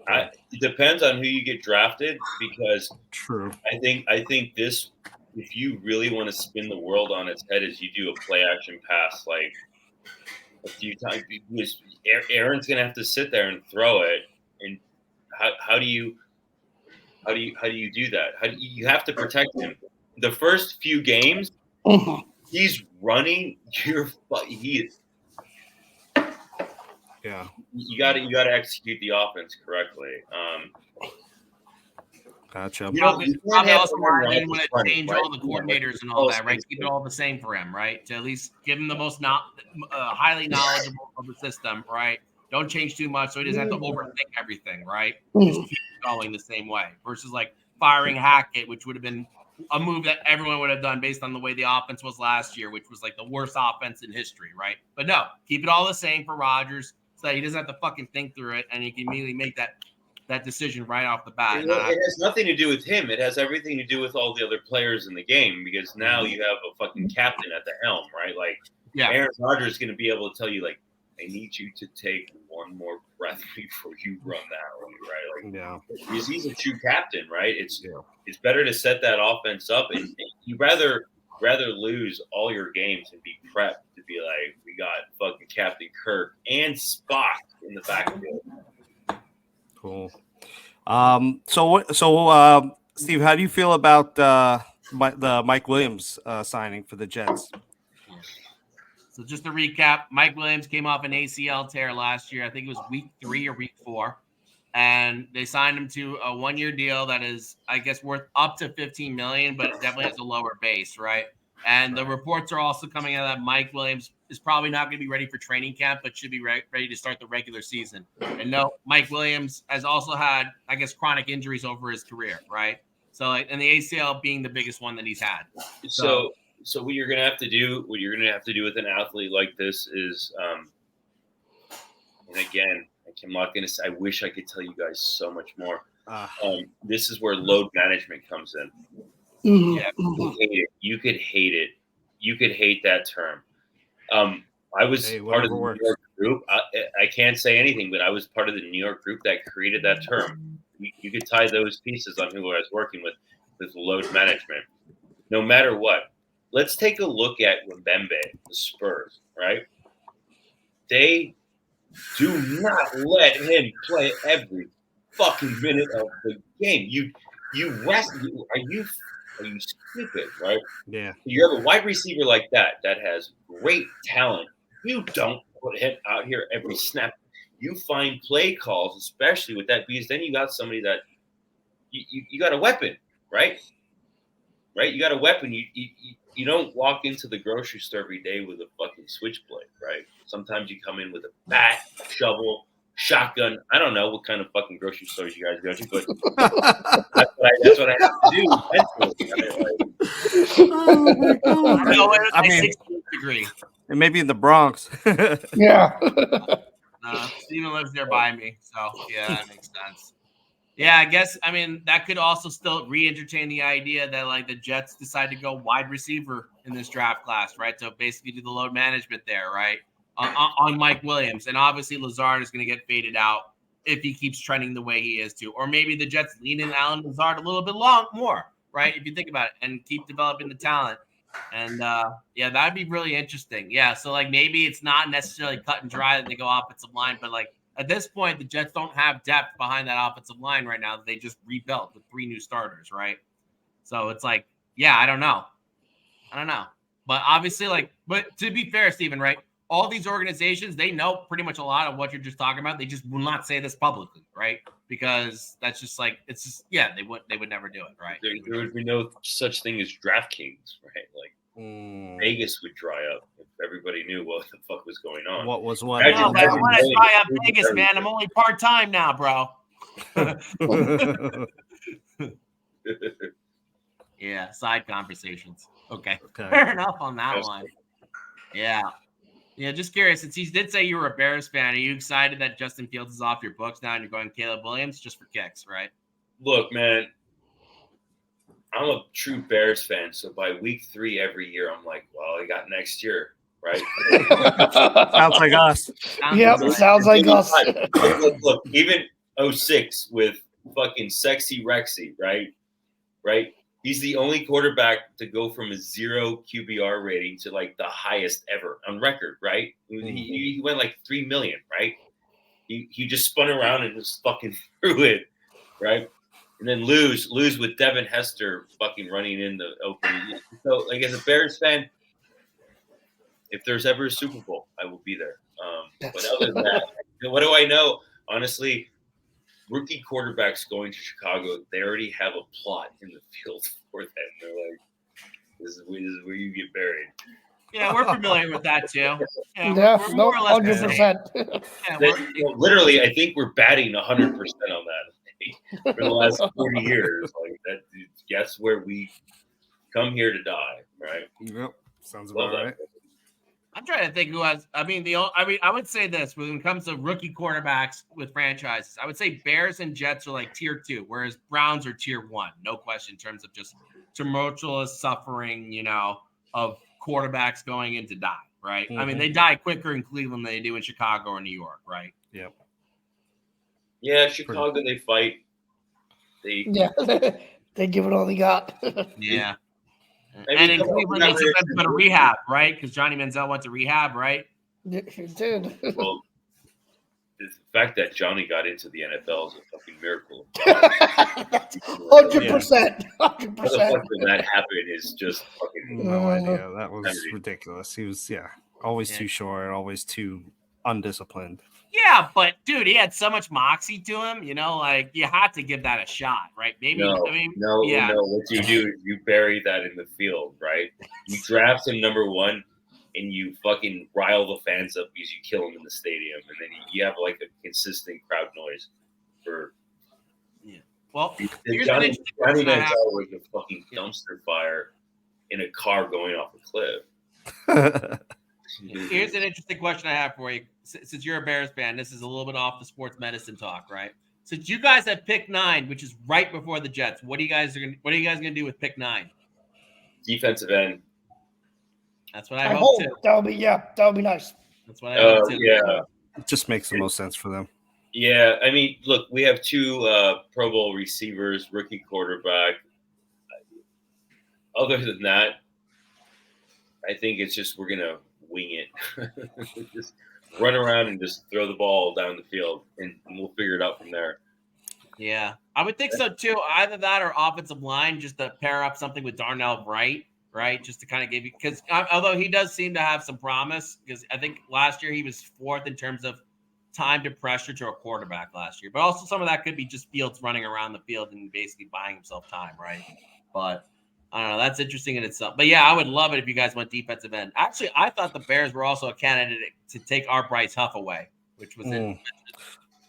It depends on who you get drafted, because true. I think this, if you really want to spin the world on its head, is you do a play action pass like a few times. Because Aaron's going to have to sit there and throw it, and how do you do that? You have to protect him. The first few games, he's running. Yeah. You got to execute the offense correctly. Gotcha. You know, you can't have also Aaron why they didn't Rodgers want to running, change right? all the coordinators and all that, right? Keep it all the same for him, right? To at least give him the most highly knowledgeable of the system, right? Don't change too much so he doesn't have to overthink everything, right? Just keep going the same way versus like firing Hackett, which would have been a move that everyone would have done based on the way the offense was last year, which was like the worst offense in history, right? But no, keep it all the same for Rodgers so that he doesn't have to fucking think through it and he can immediately make that decision right off the bat. It has nothing to do with him. It has everything to do with all the other players in the game because now you have a fucking captain at the helm, right? Like, Aaron Rodgers is going to be able to tell you, like, I need you to take one more breath before you run that way, right? Like, because he's a true captain, right? It's better to set that offense up, and you rather lose all your games and be prepped to be like, we got fucking Captain Kirk and Spock in the backfield. Cool. Steve, how do you feel about the Mike Williams signing for the Jets? So just to recap, Mike Williams came off an ACL tear last year. I think it was week 3 or week 4. And they signed him to a 1-year deal that is, I guess, worth up to $15 million, but it definitely has a lower base, right? And the reports are also coming out that Mike Williams is probably not going to be ready for training camp, but should be ready to start the regular season. And no, Mike Williams has also had, I guess, chronic injuries over his career, right? So, and the ACL being the biggest one that he's had. So what you're gonna have to do, with an athlete like this is, and again, I'm not gonna say. I wish I could tell you guys so much more. This is where load management comes in. Yeah, you could hate it. You could hate that term. I was part of the New York group. I can't say anything, but I was part of the New York group that created that term. You could tie those pieces on who I was working with load management. No matter what, let's take a look at Mbembe, the Spurs, right? They do not let him play every fucking minute of the game. You rest. Are you stupid, right? Yeah. You have a wide receiver like that has great talent. You don't put him out here every snap. You find play calls, especially with that, because then you got somebody that you got a weapon, right? Right? You got a weapon. You don't walk into the grocery store every day with a fucking switchblade, right? Sometimes you come in with a bat, shovel, shotgun. I don't know what kind of fucking grocery stores you guys go to, but that's what I have to do. Oh my God. I mean, degree. And maybe in the Bronx. Yeah. Steven lives nearby me, so yeah, that makes sense. Yeah, I guess, I mean, that could also still re-entertain the idea that, like, the Jets decide to go wide receiver in this draft class, right? So basically do the load management there, right? On Mike Williams. And obviously Lazard is going to get faded out if he keeps trending the way he is to. Or maybe the Jets lean in Allen Lazard a little bit more, right? If you think about it, and keep developing the talent. And, yeah, that'd be really interesting. Yeah, so, like, maybe it's not necessarily cut and dry that they go offensive line, but, like, at this point, the Jets don't have depth behind that offensive line right now. They just rebuilt with 3 new starters, right? So it's like, yeah, I don't know. But obviously, like, but to be fair, Steven, right? All these organizations, they know pretty much a lot of what you're just talking about. They just will not say this publicly, right? Because that's just like, it's just, yeah, they would never do it, right? There would be no such thing as DraftKings, right? Like, Vegas would dry up if everybody knew what the fuck was going on. What was what? No, but I want to dry up Vegas, man. I'm only part-time now, bro. Yeah, side conversations. Okay. Fair enough on that one. Yeah. Yeah, just curious, since he did say you were a Bears fan, are you excited that Justin Fields is off your books now and you're going Caleb Williams just for kicks, right? Look, man, I'm a true Bears fan, so by week 3 every year, I'm like, well, I got next year, right? Sounds like us. Sounds like us. Look, even 06 with fucking Sexy Rexy, right? Right? He's the only quarterback to go from a 0 QBR rating to like the highest ever on record, right? He went like 3 million, right? He just spun around and just fucking threw it, right? And then lose with Devin Hester fucking running in the opening. So, like, as a Bears fan, if there's ever a Super Bowl, I will be there. But other than that, what do I know? Honestly, rookie quarterbacks going to Chicago, they already have a plot in the field for that. They're like, this is where you get buried. Yeah, we're familiar with that too. Yeah, Yeah, we're no, more or less the same. 100%. Yeah, Literally, I think we're batting 100% on that for the last 40 years. Like that's where we come here to die, right? Yep. Sounds Love about that. right. I'm trying to think who has. I mean, I would say this when it comes to rookie quarterbacks with franchises. I would say Bears and Jets are like tier 2, whereas Browns are tier 1. No question in terms of just tumultuous suffering, of quarterbacks going into die. Right. I mean, they die quicker in Cleveland than they do in Chicago or New York. Right. Yep. Yeah, Chicago, they fight. Yeah, they give it all they got. Yeah. I mean, and in come on, Cleveland, we're they not sometimes really- go to rehab, right? Because Johnny Manziel went to rehab, right? He did. Well, the fact that Johnny got into the NFL is a fucking miracle. 100%. How the 100%. fuck did that happen is just fucking. No idea. That was Crazy. ridiculous. He was, always too short, always too undisciplined. Yeah, but dude, he had so much moxie to him, like you had to give that a shot, right? Maybe No. yeah. What you do is you bury that in the field, right? You draft him number 1, and you fucking rile the fans up because you kill him in the stadium, and then you have like a consistent crowd noise for. Well, here's Johnny an interesting question I have. Manziel was a fucking dumpster fire in a car going off a cliff. Here's an interesting question I have for you. Since you're a Bears fan, this is a little bit off the sports medicine talk, right? Since you guys have pick 9, which is right before the Jets, what are you guys gonna do with pick 9? Defensive end. That's what I I hope hope too. that would be nice. That's what I hope too. Yeah. It just makes the most sense for them. Yeah, I mean, look, we have 2 Pro Bowl receivers, rookie quarterback. Other than that, I think it's just we're gonna wing it. Just run around and just throw the ball down the field, and we'll figure it out from there. Yeah, I would think so too. Either that or offensive line, just to pair up something with Darnell Wright, right? Just to kind of give you, because although he does seem to have some promise, because I think last year he was 4th in terms of time to pressure to a quarterback last year, but also some of that could be just Fields running around the field and basically buying himself time, right? But I don't know. That's interesting in itself. But yeah, I would love it if you guys went defensive end. Actually, I thought the Bears were also a candidate to take our Bryce Huff away, which was it.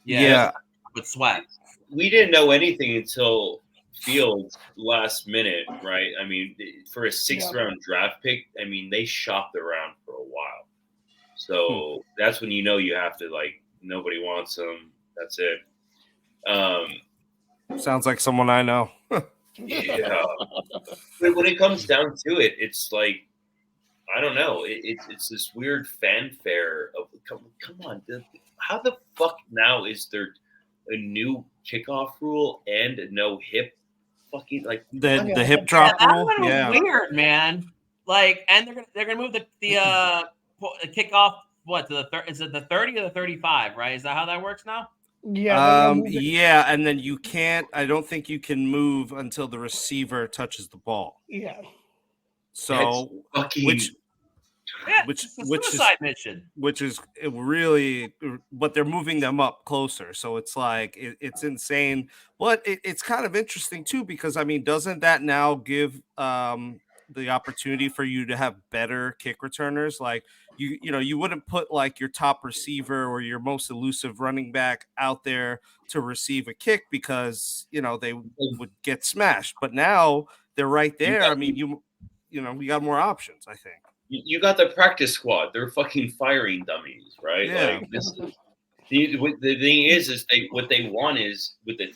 Yeah. With Sweat. We didn't know anything until Fields last minute, right? I mean, for a 6th round draft pick, I mean, they shopped around for a while. So that's when you have to, like, nobody wants him. That's it. Sounds like someone I know. Yeah. But when it comes down to it, it's like, I don't know. It's this weird fanfare of, come on. How the fuck now is there a new kickoff rule and a no hip fucking, like, the hip drop that rule? one was Yeah. weird, man. Like, and they're gonna move the kickoff to the is it the 30 or the 35, right? Is that how that works now? Yeah. Yeah, and then you can't. I don't think you can move until the receiver touches the ball. Yeah. So, which it's a suicide mission. Which is really, but they're moving them up closer. So it's like it's insane. But it's kind of interesting too, because I mean, doesn't that now give the opportunity for you to have better kick returners? Like you wouldn't put like your top receiver or your most elusive running back out there to receive a kick because they would get smashed. But now they're right there. I mean, we got more options, I think. You got the practice squad. They're fucking firing dummies, right? Yeah. Like, the thing is what they want is with the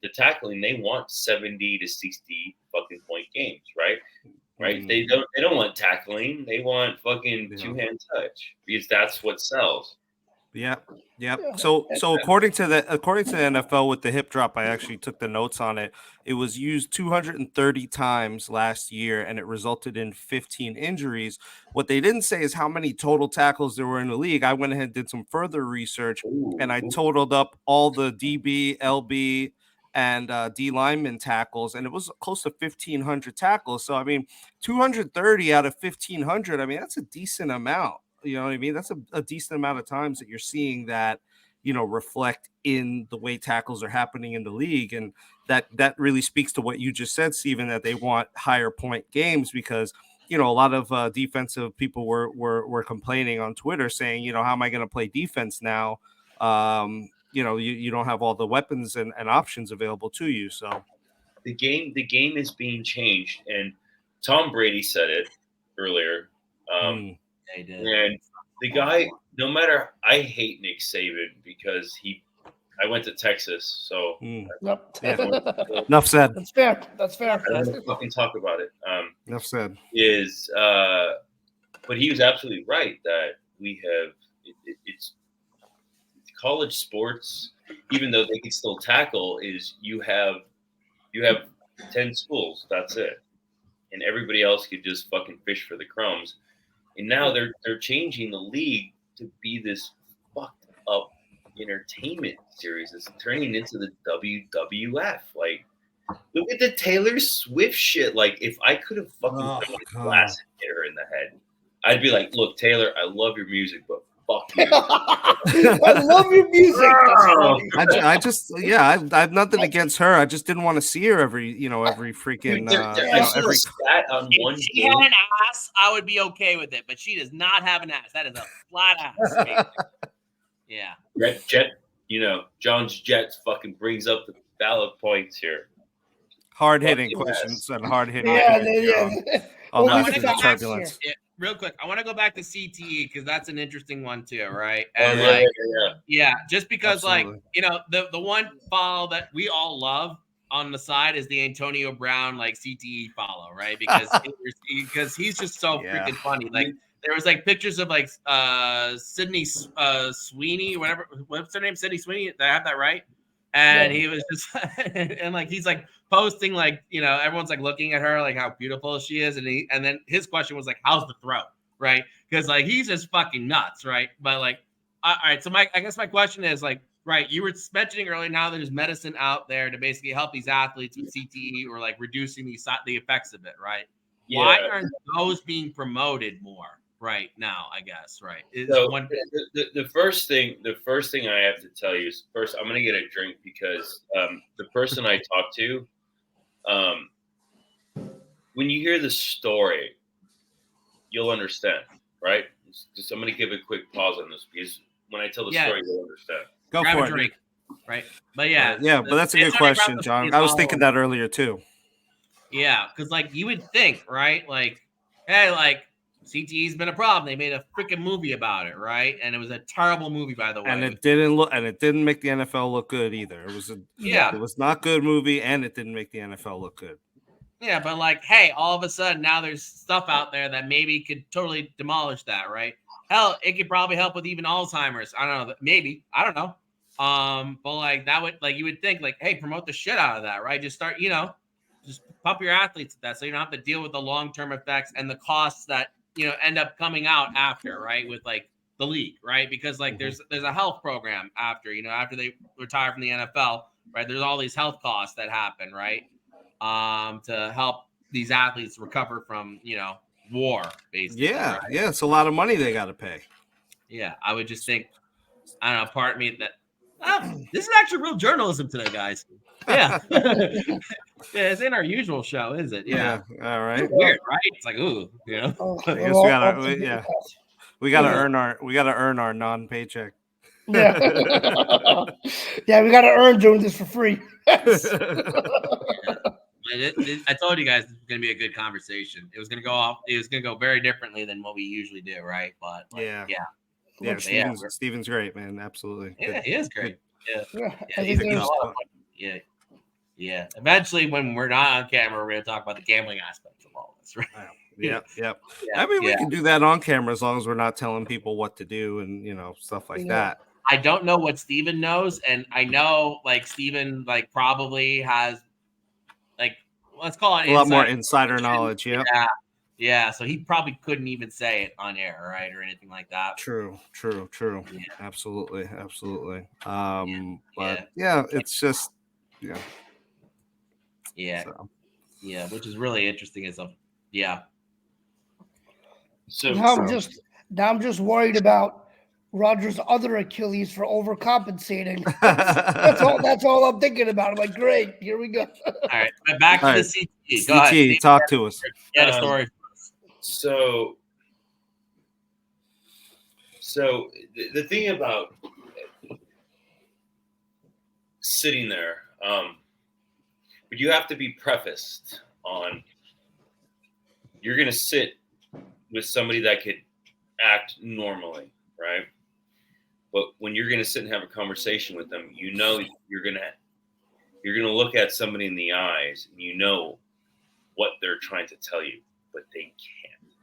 the tackling, they want 70 to 60 fucking point games, right? Right? Mm. They don't want tackling. They want fucking 2-hand touch because that's what sells. Yeah. So according to the NFL with the hip drop, I actually took the notes on it. It was used 230 times last year, and it resulted in 15 injuries. What they didn't say is how many total tackles there were in the league. I went ahead and did some further research, and I totaled up all the DB, LB, and D lineman tackles, and it was close to 1,500 tackles. So I mean, 230 out of 1,500. I mean, that's a decent amount. You know what I mean? That's a decent amount of times that you're seeing that reflect in the way tackles are happening in the league. And that really speaks to what you just said, Steven, that they want higher point games because, a lot of defensive people were complaining on Twitter saying, how am I going to play defense now? You don't have all the weapons and options available to you. So the game is being changed, and Tom Brady said it earlier. They did. And the guy, no matter, I hate Nick Saban because I went to Texas, so Yep. Enough said. That's fair. That's fair. I don't want to fucking talk about it. Enough said. But he was absolutely right that we have it's college sports, even though they can still tackle, is you have 10 schools, that's it, and everybody else could just fucking fish for the crumbs. And now they're changing the league to be this fucked up entertainment series. It's turning into the WWF. Like, look at the Taylor Swift shit. Like, if I could have fucking put a glass and hit her in the head, I'd be like, look, Taylor, I love your music, but fuck you. I love your music. I have nothing against her. I just didn't want to see her every freaking every stat on one If she game. had an ass, I would be okay with it, but she does not have an ass. That is a flat ass. Yeah. Jet, John's Jets fucking brings up the valid points here. Hard hitting questions and hard hitting. Real quick, I want to go back to CTE because that's an interesting one too, right? Oh, And just because Absolutely. the one follow that we all love on the side is the Antonio Brown CTE follow, right? Because he's just so freaking funny. Like there was pictures of Sydney Sweeney, what's her name? Sydney Sweeney. Did I have that right? And he was just and he's posting everyone's looking at her how beautiful she is, and then his question was how's the throw, right? Because he's just fucking nuts, right? But all right, so I guess my question is right, you were mentioning earlier, now there's medicine out there to basically help these athletes with CTE or reducing the effects of it, right? Yeah. Why aren't those being promoted more right now? I guess right. The first thing I have to tell you is first I'm gonna get a drink because the person I talked to, when you hear the story, you'll understand, right? So I'm gonna give a quick pause on this because when I tell the story, you'll understand. Go Grab for a it. drink, right? But but that's a good question, John. I was thinking that earlier too. Yeah, because you would think, right? Hey, CTE's been a problem. They made a freaking movie about it, right? And it was a terrible movie, by the way. And it didn't make the NFL look good either. It was not good movie, and it didn't make the NFL look good. Yeah, but hey, all of a sudden now there's stuff out there that maybe could totally demolish that, right? Hell, it could probably help with even Alzheimer's. I don't know, maybe. I don't know. But that would you would think hey, promote the shit out of that, right? Just start, just pump your athletes at that so you don't have to deal with the long-term effects and the costs that end up coming out after, right? With the league, right? Because there's a health program after, after they retire from the NFL, right? There's all these health costs that happen, right? To help these athletes recover from, war, basically. Yeah, right? yeah, it's a lot of money they got to pay. Yeah, I would just think, I don't know, part of me that this is actually real journalism today, guys. Yeah. Yeah, it's in our usual show, is it? Yeah. All right. It's weird, right? It's I guess we gotta earn our non-paycheck. Yeah. Yeah, we gotta earn doing this for free. I told you guys this was gonna be a good conversation. It was gonna go very differently than what we usually do, right? But Steven's great, man. Absolutely. Yeah, he is great. Yeah. Eventually, when we're not on camera, we're gonna talk about the gambling aspects of all this, right? Yep. I mean, we can do that on camera as long as we're not telling people what to do and stuff like that. I don't know what Steven knows, and I know Steven probably has let's call it a lot more insider knowledge. Yeah. So he probably couldn't even say it on air, right, or anything like that. True. Yeah. Absolutely. But it's just which is really interesting. So now I'm just worried about Rodgers' other Achilles for overcompensating. That's all I'm thinking about. I'm like, great, here we go. All right, back to All the right. CT. Go ahead. CT, Steve. talk to us. Yeah, the story. So the thing about sitting there, but you have to be prefaced on. You're going to sit with somebody that could act normally, right? But when you're going to sit and have a conversation with them, you know you're going to look at somebody in the eyes, and you know what they're trying to tell you, but they can't.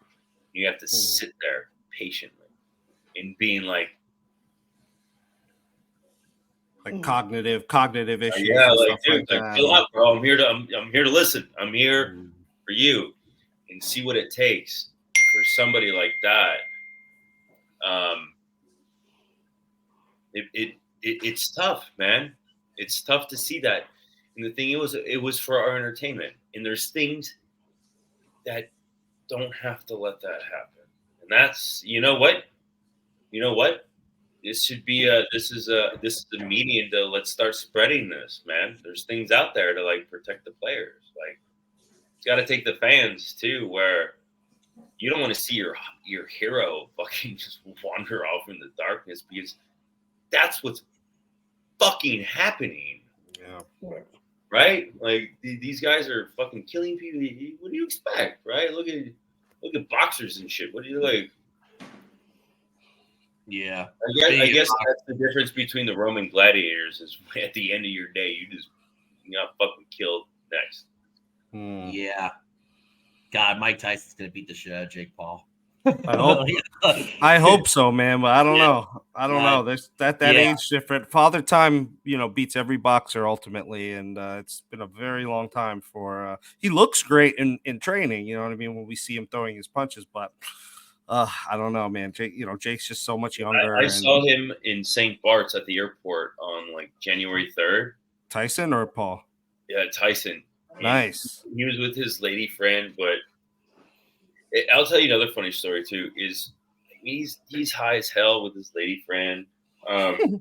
You have to sit there patiently and being like cognitive issues. yeah, and like stuff dude, like like that. chill out, bro. I'm here to listen. I'm here for you, and see what it takes for somebody like that. It's tough, man. It's tough to see that. And the thing it was for our entertainment. And there's things that don't have to let that happen. And that's, you know what? This should be this is a medium to let's start spreading this, man. There's things out there to like protect the players. Like it's got to take the fans too, where you don't want to see your hero fucking just wander off in the darkness, because that's what's fucking happening. Yeah. Right? Like these guys are fucking killing people. What do you expect? Right? Look at boxers and shit. What do you like? Yeah. I guess that's the difference between the Roman gladiators is at the end of your day, you got fucking killed next. Yeah. God, Mike Tyson's gonna beat the shit out of Jake Paul. I hope so, man. But I don't know. I don't know. There's that age different. Father Time, beats every boxer ultimately, and it's been a very long time for. He looks great in training. You know what I mean when we see him throwing his punches, but I don't know, man. Jake's just so much younger. I saw him in St. Bart's at the airport on like January 3rd. Tyson or Paul? Yeah, Tyson. Nice. He was with his lady friend, but I'll tell you another funny story too. Is he's high as hell with his lady friend. And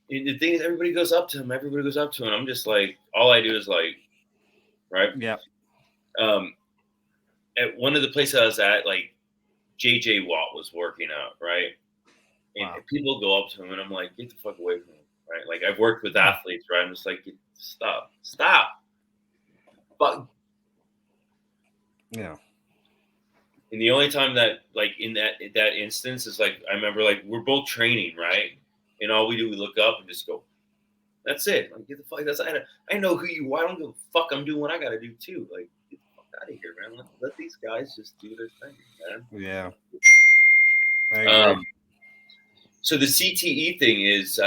the thing is, everybody goes up to him. I'm just like, all I do is like, right? Yeah. At one of the places I was at, like JJ Watt was working out, right? And people go up to him, and I'm like, get the fuck away from him, right? Like I've worked with athletes, right? I'm just like, stop. But yeah. And the only time that, like, in that instance is like, I remember, like, we're both training, right? And all we do, we look up and just go, that's it. Like, get the fuck. I know who you are. I don't give a fuck. I'm doing what I got to do too. Like, get the fuck out of here, man. Let these guys just do their thing, man. Yeah. I agree. So the CTE thing is,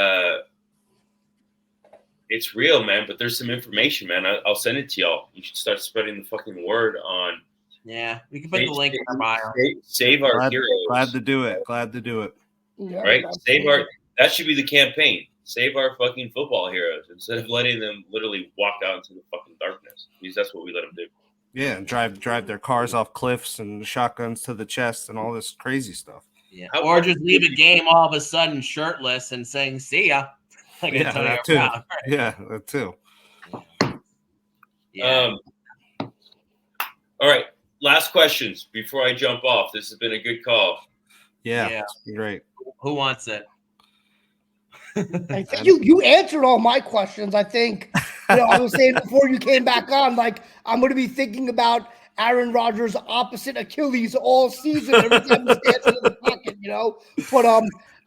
it's real, man. But there's some information, man. I'll send it to y'all. You should start spreading the fucking word on. Yeah, we can put the link in our bio. Save our heroes. Glad to do it. Yeah, right? That should be the campaign. Save our fucking football heroes instead of letting them literally walk out into the fucking darkness, because that's what we let them do. Yeah, and drive their cars off cliffs and shotguns to the chest and all this crazy stuff. Yeah, or just leave a game all of a sudden shirtless and saying "see ya." Like that too. Brown. Yeah, that too. Yeah. All right. Last questions before I jump off. This has been a good call. Yeah. Great. Who wants it? I think you answered all my questions. I think, I was saying before you came back on, like, I'm going to be thinking about Aaron Rodgers' opposite Achilles all season every time he stands in the pocket, But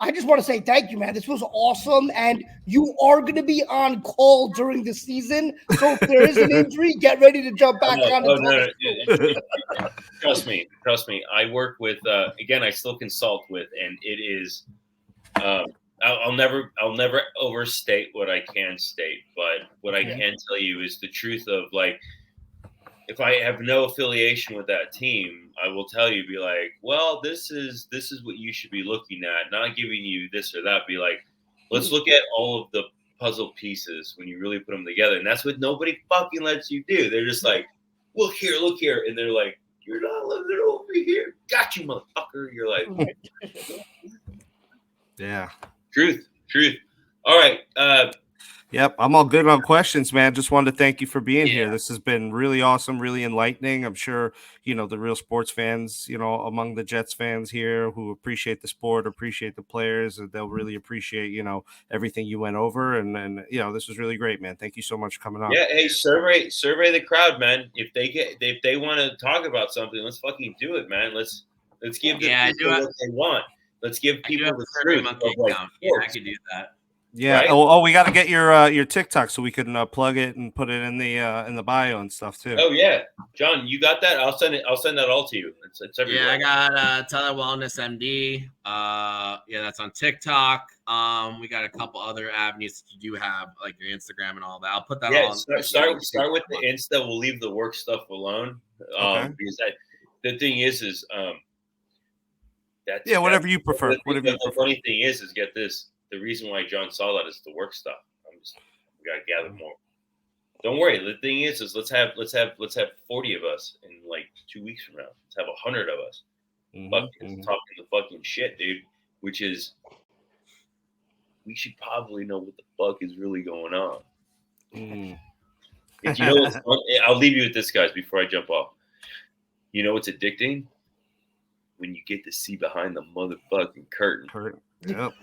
I just want to say thank you, man. This was awesome, and you are going to be on call during the season. So if there is an injury, get ready to jump back on. No. Trust me. I work with again. I still consult with, and it is. I'll never overstate what I can state, but what I can tell you is the truth of, like, if I have no affiliation with that team, I will tell you, be like, well, this is what you should be looking at, not giving you this or that. Be like, let's look at all of the puzzle pieces when you really put them together. And that's what nobody fucking lets you do. They're just like, look here. And they're like, you're not looking over here. Got you, motherfucker. You're like, Yeah. Truth. All right. Yep, I'm all good on questions, man. Just wanted to thank you for being here. Yeah. This has been really awesome, really enlightening. I'm sure, the real sports fans, among the Jets fans here who appreciate the sport, appreciate the players, they'll really appreciate, everything you went over. And this was really great, man. Thank you so much for coming on. Yeah. Hey, survey the crowd, man. If they want to talk about something, let's fucking do it, man. Let's give the people what they want. Let's give people the truth of like account. Yeah, I could do that. Yeah. Right? Oh, we got to get your TikTok so we can plug it and put it in the bio and stuff too. Oh yeah, John, you got that? I'll send that all to you. It's everywhere. Yeah, I got Tele Wellness MD. Yeah, that's on TikTok. We got a couple other avenues that you do have, like your Instagram and all that. I'll put that Yeah, on. start with the Insta. We'll leave the work stuff alone. Okay. Because the thing is that's whatever you prefer. The funny thing is get this. The reason why John saw that is the work stuff. We gotta gather more. Don't worry. The thing is let's have 40 of us in like 2 weeks from now. Let's have 100 of us. Talking the fucking shit, dude. Which is, we should probably know what the fuck is really going on. If you know what's fun, I'll leave you with this, guys, before I jump off. You know what's addicting? When you get to see behind the motherfucking curtain. Yep.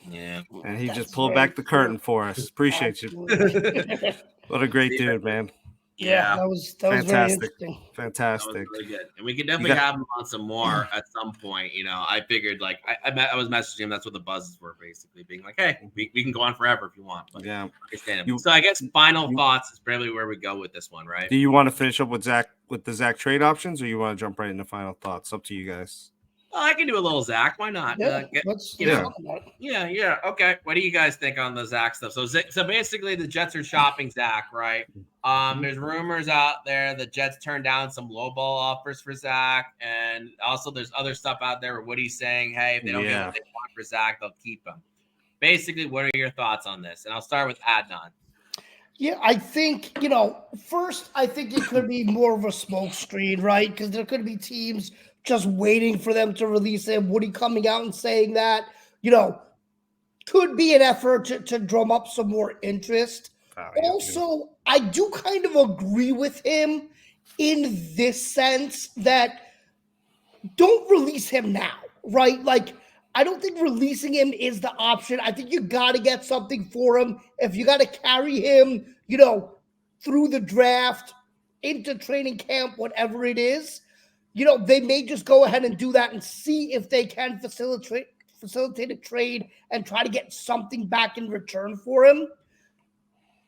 Yeah. And he just pulled back the curtain for us. Appreciate you. What a great dude, man. Yeah, that was very interesting. Fantastic. That was really good. And we can definitely have him on some more at some point. I figured like I was messaging him. That's what the buzzes were basically, being like, hey, we can go on forever if you want. But yeah. So I guess final thoughts is probably where we go with this one, right? Do you want to finish up with the Zach trade options, or you want to jump right into final thoughts? Up to you guys. Oh, I can do a little Zach. Why not? Yeah, let's talk about it. Yeah. Okay. What do you guys think on the Zach stuff? So basically, the Jets are shopping Zach, right? There's rumors out there the Jets turned down some lowball offers for Zach, and also there's other stuff out there where Woody's saying, hey, if they don't get what they want for Zach, they'll keep him. Basically, what are your thoughts on this? And I'll start with Adnan. Yeah, I think, first, I think it could be more of a smoke screen, right? Because there could be teams just waiting for them to release him. Woody coming out and saying that, could be an effort to drum up some more interest. Also, I do kind of agree with him in this sense that don't release him now, right? Like, I don't think releasing him is the option. I think you got to get something for him. If you got to carry him, through the draft, into training camp, whatever it is, they may just go ahead and do that and see if they can facilitate a trade and try to get something back in return for him.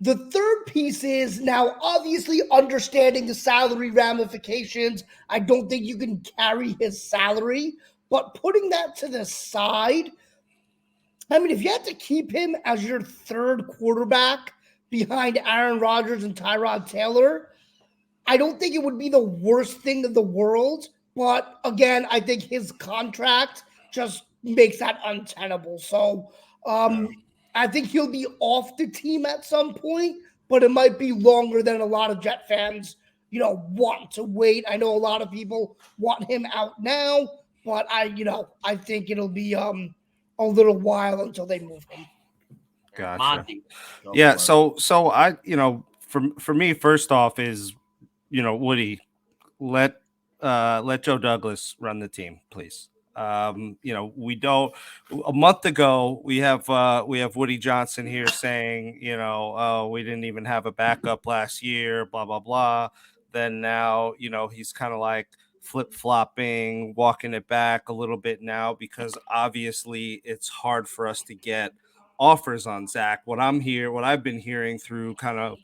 The third piece is now obviously understanding the salary ramifications. I don't think you can carry his salary, but putting that to the side, I mean, if you had to keep him as your third quarterback behind Aaron Rodgers and Tyrod Taylor, I don't think it would be the worst thing in the world. But again, I think his contract just makes that untenable. So I think he'll be off the team at some point, but it might be longer than a lot of Jet fans, want to wait. I know a lot of people want him out now, but I think it'll be a little while until they move him. Gotcha. Monty. Yeah. So I, for me, first off is, Woody, let Joe Douglas run the team, please. We don't. A month ago, we have Woody Johnson here saying, we didn't even have a backup last year, blah blah blah. Then now, he's kind of like flip-flopping, walking it back a little bit now because obviously it's hard for us to get offers on Zach. What I've been hearing through kind of,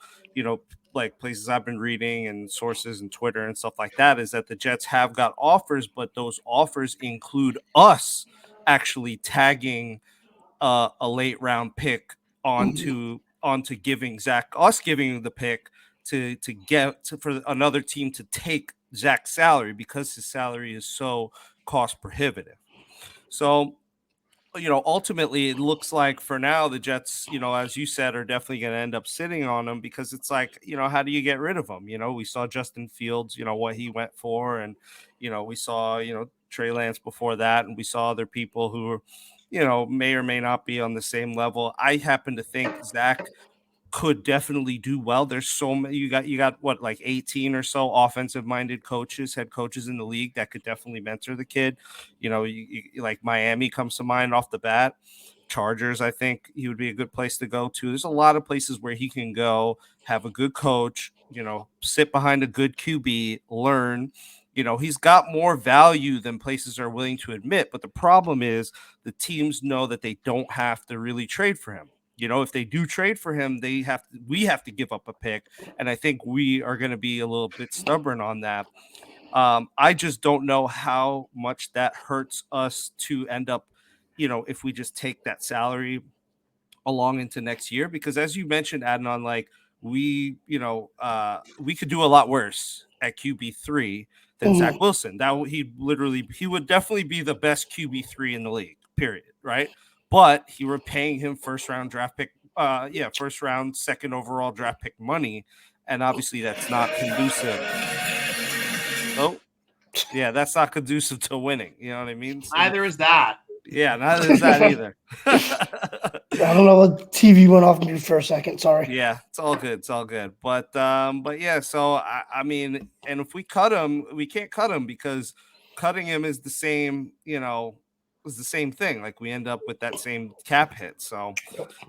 like places I've been reading and sources and Twitter and stuff like that is that the Jets have got offers, but those offers include us actually tagging a late round pick onto giving us giving the pick for another team to take Zach's salary because his salary is so cost prohibitive. So, ultimately it looks like for now the Jets, as you said, are definitely going to end up sitting on him because it's like, how do you get rid of him? We saw Justin Fields, what he went for. And, we saw, Trey Lance before that. And we saw other people who were, may or may not be on the same level. I happen to think Zach could definitely do well. There's so many. You got what, like 18 or so offensive minded coaches, head coaches in the league that could definitely mentor the kid. Like Miami comes to mind off the bat. Chargers, I think he would be a good place to go to. There's a lot of places where he can go, have a good coach, sit behind a good QB, learn. He's got more value than places are willing to admit. But the problem is the teams know that they don't have to really trade for him. If they do trade for him, we have to give up a pick. And I think we are going to be a little bit stubborn on that. I just don't know how much that hurts us to end up, if we just take that salary along into next year, because as you mentioned, Adnan, like we could do a lot worse at QB3 than Zach Wilson. He would definitely be the best QB3 in the league, period. Right. But we're paying him first round, second overall draft pick money. And obviously that's not conducive. Oh, yeah, that's not conducive to winning. You know what I mean? So, Neither is that. Yeah, neither is that either. I don't know what TV went off mute for a second. Sorry. Yeah, it's all good. It's all good. But yeah. So I mean, and if we cut him, we can't cut him because cutting him is the same. Is the same thing. Like we end up with that same cap hit. So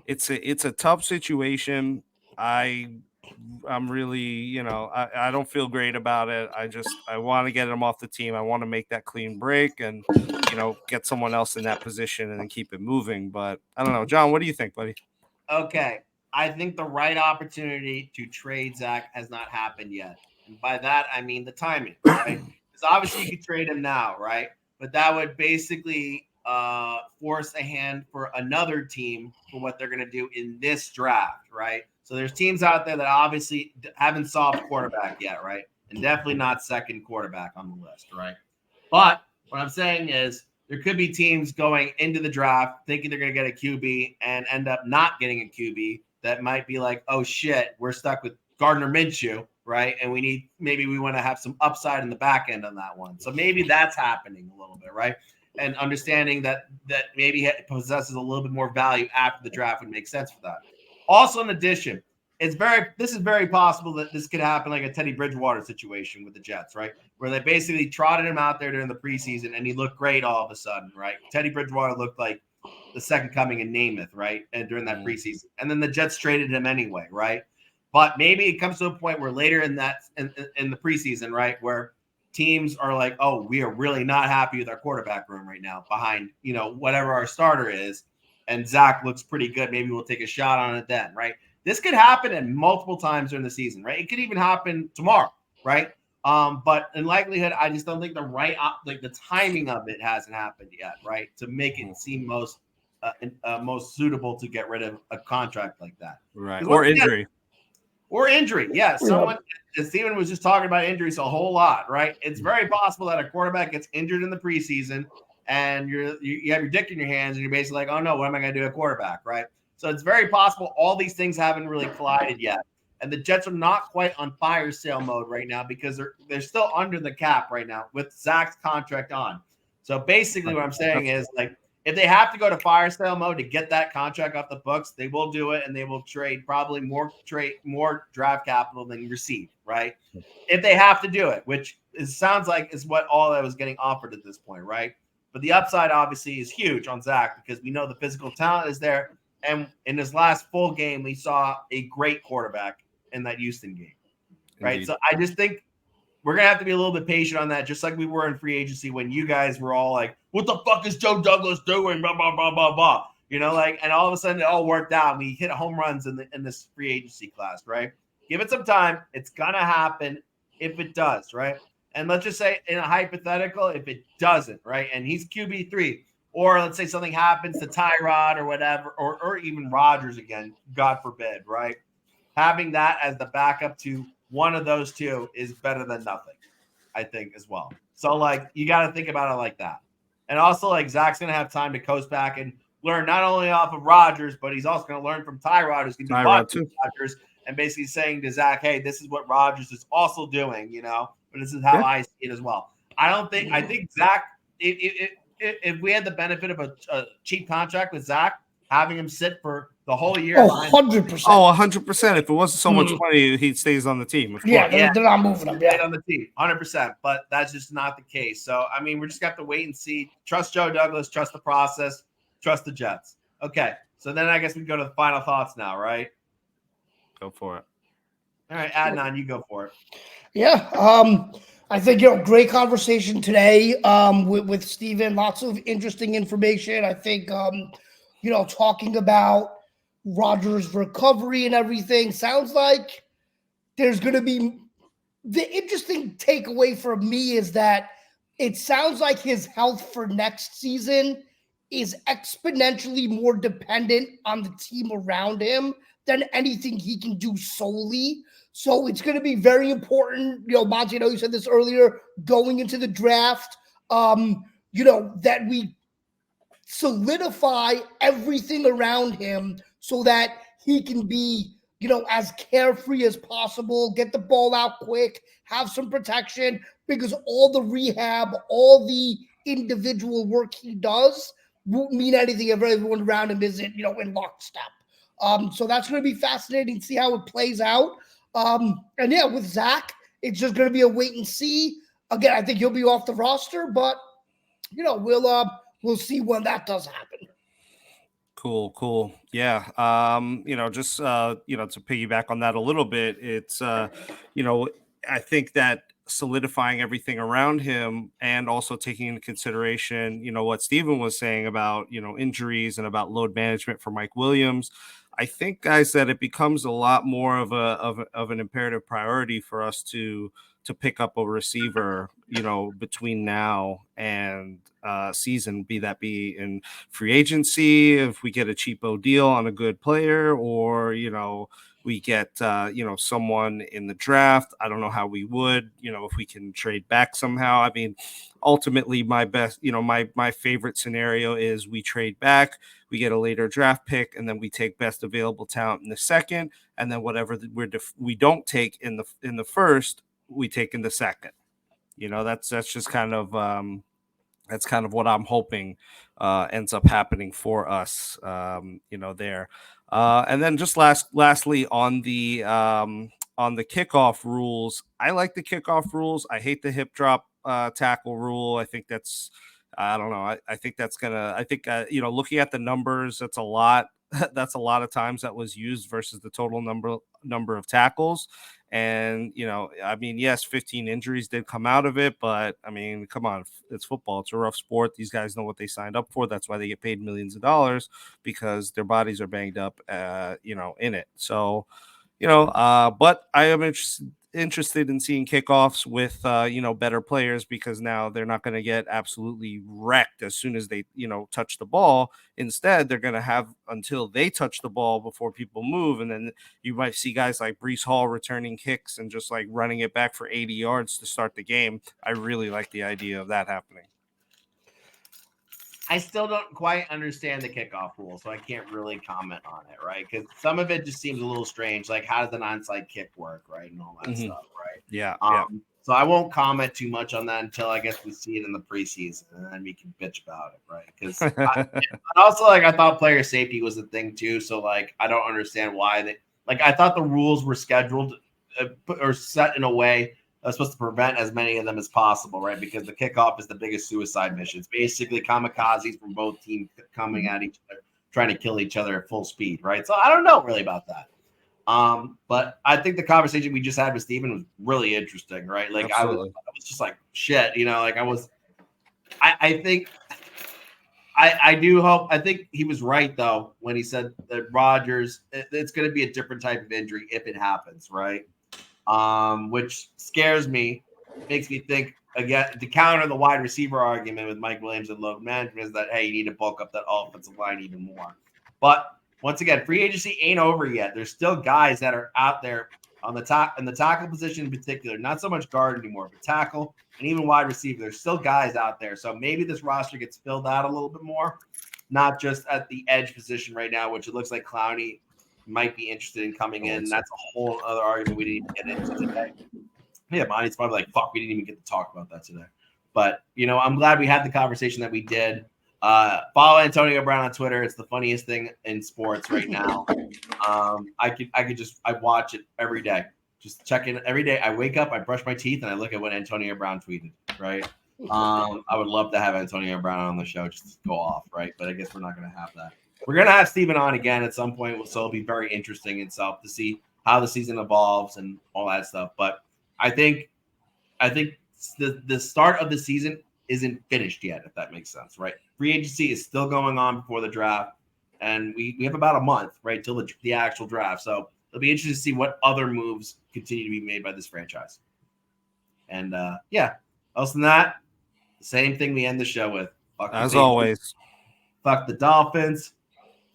it's a tough situation. I'm really, I don't feel great about it. I want to get him off the team. I want to make that clean break and, get someone else in that position and then keep it moving. But I don't know. John, what do you think, buddy? Okay. I think the right opportunity to trade Zach has not happened yet. And by that, I mean the timing, right? Because obviously you could trade him now, right? But that would basically force a hand for another team for what they're going to do in this draft, right? So there's teams out there that obviously haven't solved quarterback yet, right? And definitely not second quarterback on the list, right? But what I'm saying is there could be teams going into the draft thinking they're going to get a QB and end up not getting a QB that might be like, oh shit, we're stuck with Gardner Minshew, right? And maybe we want to have some upside in the back end on that one. So maybe that's happening a little bit, right? And understanding that maybe it possesses a little bit more value after the draft would make sense for that. Also, in addition, this is very possible that this could happen like a Teddy Bridgewater situation with the Jets, right? Where they basically trotted him out there during the preseason and he looked great all of a sudden, right? Teddy Bridgewater looked like the second coming in Namath, right? And during that preseason. And then the Jets traded him anyway, right? But maybe it comes to a point where later in the preseason, right, where teams are like, oh, we are really not happy with our quarterback room right now behind, whatever our starter is. And Zach looks pretty good. Maybe we'll take a shot on it then, right? This could happen at multiple times during the season, right? It could even happen tomorrow, right? But in likelihood, I just don't think the timing of it hasn't happened yet, right? To make it seem most suitable to get rid of a contract like that, right? Or injury. Yeah, Steven was just talking about injuries a whole lot, right? It's very possible that a quarterback gets injured in the preseason, and you have your dick in your hands, and you're basically like, oh no, what am I going to do at quarterback, right? So it's very possible all these things haven't really collided yet. And the Jets are not quite on fire sale mode right now because they're still under the cap right now with Zach's contract on. So basically what I'm saying is, like, if they have to go to fire sale mode to get that contract off the books, they will do it, and they will trade probably more draft capital than receive, right? If they have to do it, which sounds like is what all that was getting offered at this point, right? But the upside obviously is huge on Zach because we know the physical talent is there. And in his last full game, we saw a great quarterback in that Houston game, right? Indeed. So I just think we're going to have to be a little bit patient on that, just like we were in free agency when you guys were all like, what the fuck is Joe Douglas doing? Blah, blah, blah, blah, blah. And all of a sudden it all worked out. We hit home runs in this free agency class, right? Give it some time. It's going to happen if it does, right? And let's just say in a hypothetical, if it doesn't, right? And he's QB3, or let's say something happens to Tyrod or whatever, or even Rodgers again, God forbid, right? Having that as the backup to one of those two is better than nothing, I think, as well. So, like, you got to think about it like that. And also, like, Zach's going to have time to coast back and learn not only off of Rodgers, but he's also going to learn from Tyrod, who's going to be watching Rodgers and basically saying to Zach, hey, this is what Rodgers is also doing, but this is how I see it as well. I think Zach, if we had the benefit of a cheap contract with Zach, having him sit for the whole year. Oh, 100%. Oh, 100%. If it wasn't so much money, he stays on the team. Of course. Yeah, they're not moving him. Stayed Yeah. on the team, 100%. But that's just not the case. So, I mean, we're just got to wait and see. Trust Joe Douglas. Trust the process. Trust the Jets. Okay. So then I guess we go to the final thoughts now, right? Go for it. All right, Adnan, you go for it. Yeah. I think, great conversation today with Steven. Lots of interesting information. I think, talking about Rodgers' recovery and everything sounds like there's going to be the interesting takeaway for me is that it sounds like his health for next season is exponentially more dependent on the team around him than anything he can do solely. So it's going to be very important. Monty, I know you said this earlier, going into the draft, that we solidify everything around him so that he can be, as carefree as possible, get the ball out quick, have some protection, because all the rehab, all the individual work he does won't mean anything if everyone around him isn't, in lockstep. So that's going to be fascinating to see how it plays out. And yeah, with Zach, it's just going to be a wait and see. Again, I think he'll be off the roster, but we'll see when that does happen. Cool. Yeah. Just to piggyback on that a little bit, it's I think that solidifying everything around him and also taking into consideration, what Steven was saying about, injuries and about load management for Mike Williams. I think, guys, that it becomes a lot more of an imperative priority for us to pick up a receiver, between now and season, be in free agency, if we get a cheapo deal on a good player, or, we get, someone in the draft. I don't know how we would, if we can trade back somehow. I mean, ultimately my best, my favorite scenario is we trade back, we get a later draft pick, and then we take best available talent in the second. And then whatever we don't take in the first, we take in the second. That's just kind of what I'm hoping ends up happening for us. There. And then just lastly on the kickoff rules, I like the kickoff rules. I hate the hip drop tackle rule. I think that's, I don't know. I think that's looking at the numbers, that's a lot. That's a lot of times that was used versus the total number of tackles. And, yes, 15 injuries did come out of it, but I mean, come on, it's football. It's a rough sport. These guys know what they signed up for. That's why they get paid millions of dollars, because their bodies are banged up, in it. So, but I am interested in seeing kickoffs with, better players, because now they're not going to get absolutely wrecked as soon as they, touch the ball. Instead, they're going to have until they touch the ball before people move. And then you might see guys like Breece Hall returning kicks and just like running it back for 80 yards to start the game. I really like the idea of that happening. I still don't quite understand the kickoff rule, so I can't really comment on it, right? Because some of it just seems a little strange. Like, how does an onside kick work, right? And all that stuff, right? Yeah. So I won't comment too much on that until I guess we see it in the preseason, and then we can bitch about it, right? Because also, I thought player safety was a thing too. So, I don't understand why I thought the rules were scheduled or set in a way that's supposed to prevent as many of them as possible, right? Because the kickoff is the biggest suicide mission. It's basically kamikazes from both teams coming at each other, trying to kill each other at full speed, right? So I don't know really about that. But I think the conversation we just had with Steven was really interesting, right? I was just like, shit, I do hope, I think he was right though, when he said that Rodgers, it's going to be a different type of injury if it happens, right? Which scares me, makes me think, again, to counter the wide receiver argument with Mike Williams and load management, is that, hey, you need to bulk up that offensive line even more. But once again, free agency ain't over yet. There's still guys that are out there on the top, in the tackle position in particular, not so much guard anymore, but tackle and even wide receiver. There's still guys out there. So maybe this roster gets filled out a little bit more, not just at the edge position right now, which it looks like Clowney might be interested in coming in. That's a whole other argument we didn't even get into today. Yeah, Monty's probably like, fuck, we didn't even get to talk about that today. But I'm glad we had the conversation that we did. Follow Antonio Brown on Twitter. It's the funniest thing in sports right now. I watch it every day. Just check in every day. I wake up, I brush my teeth, and I look at what Antonio Brown tweeted. Right. I would love to have Antonio Brown on the show just to go off. Right. But I guess we're not going to have that. We're going to have Steven on again at some point. So it'll be very interesting itself to see how the season evolves and all that stuff. But I think the start of the season isn't finished yet, if that makes sense, right? Free agency is still going on before the draft, and we have about a month, right, till the actual draft. So it'll be interesting to see what other moves continue to be made by this franchise. And other than that, the same thing we end the show with. Fuck as always. Fuck the Dolphins.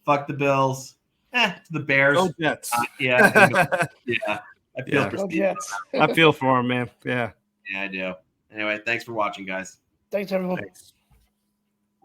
Fuck the Bills. To the Bears. Go Jets. Yeah. I feel for Go Steve. Jets. I feel for him, man. Yeah. Yeah, I do. Anyway, thanks for watching, guys. Thanks, everyone. Thanks.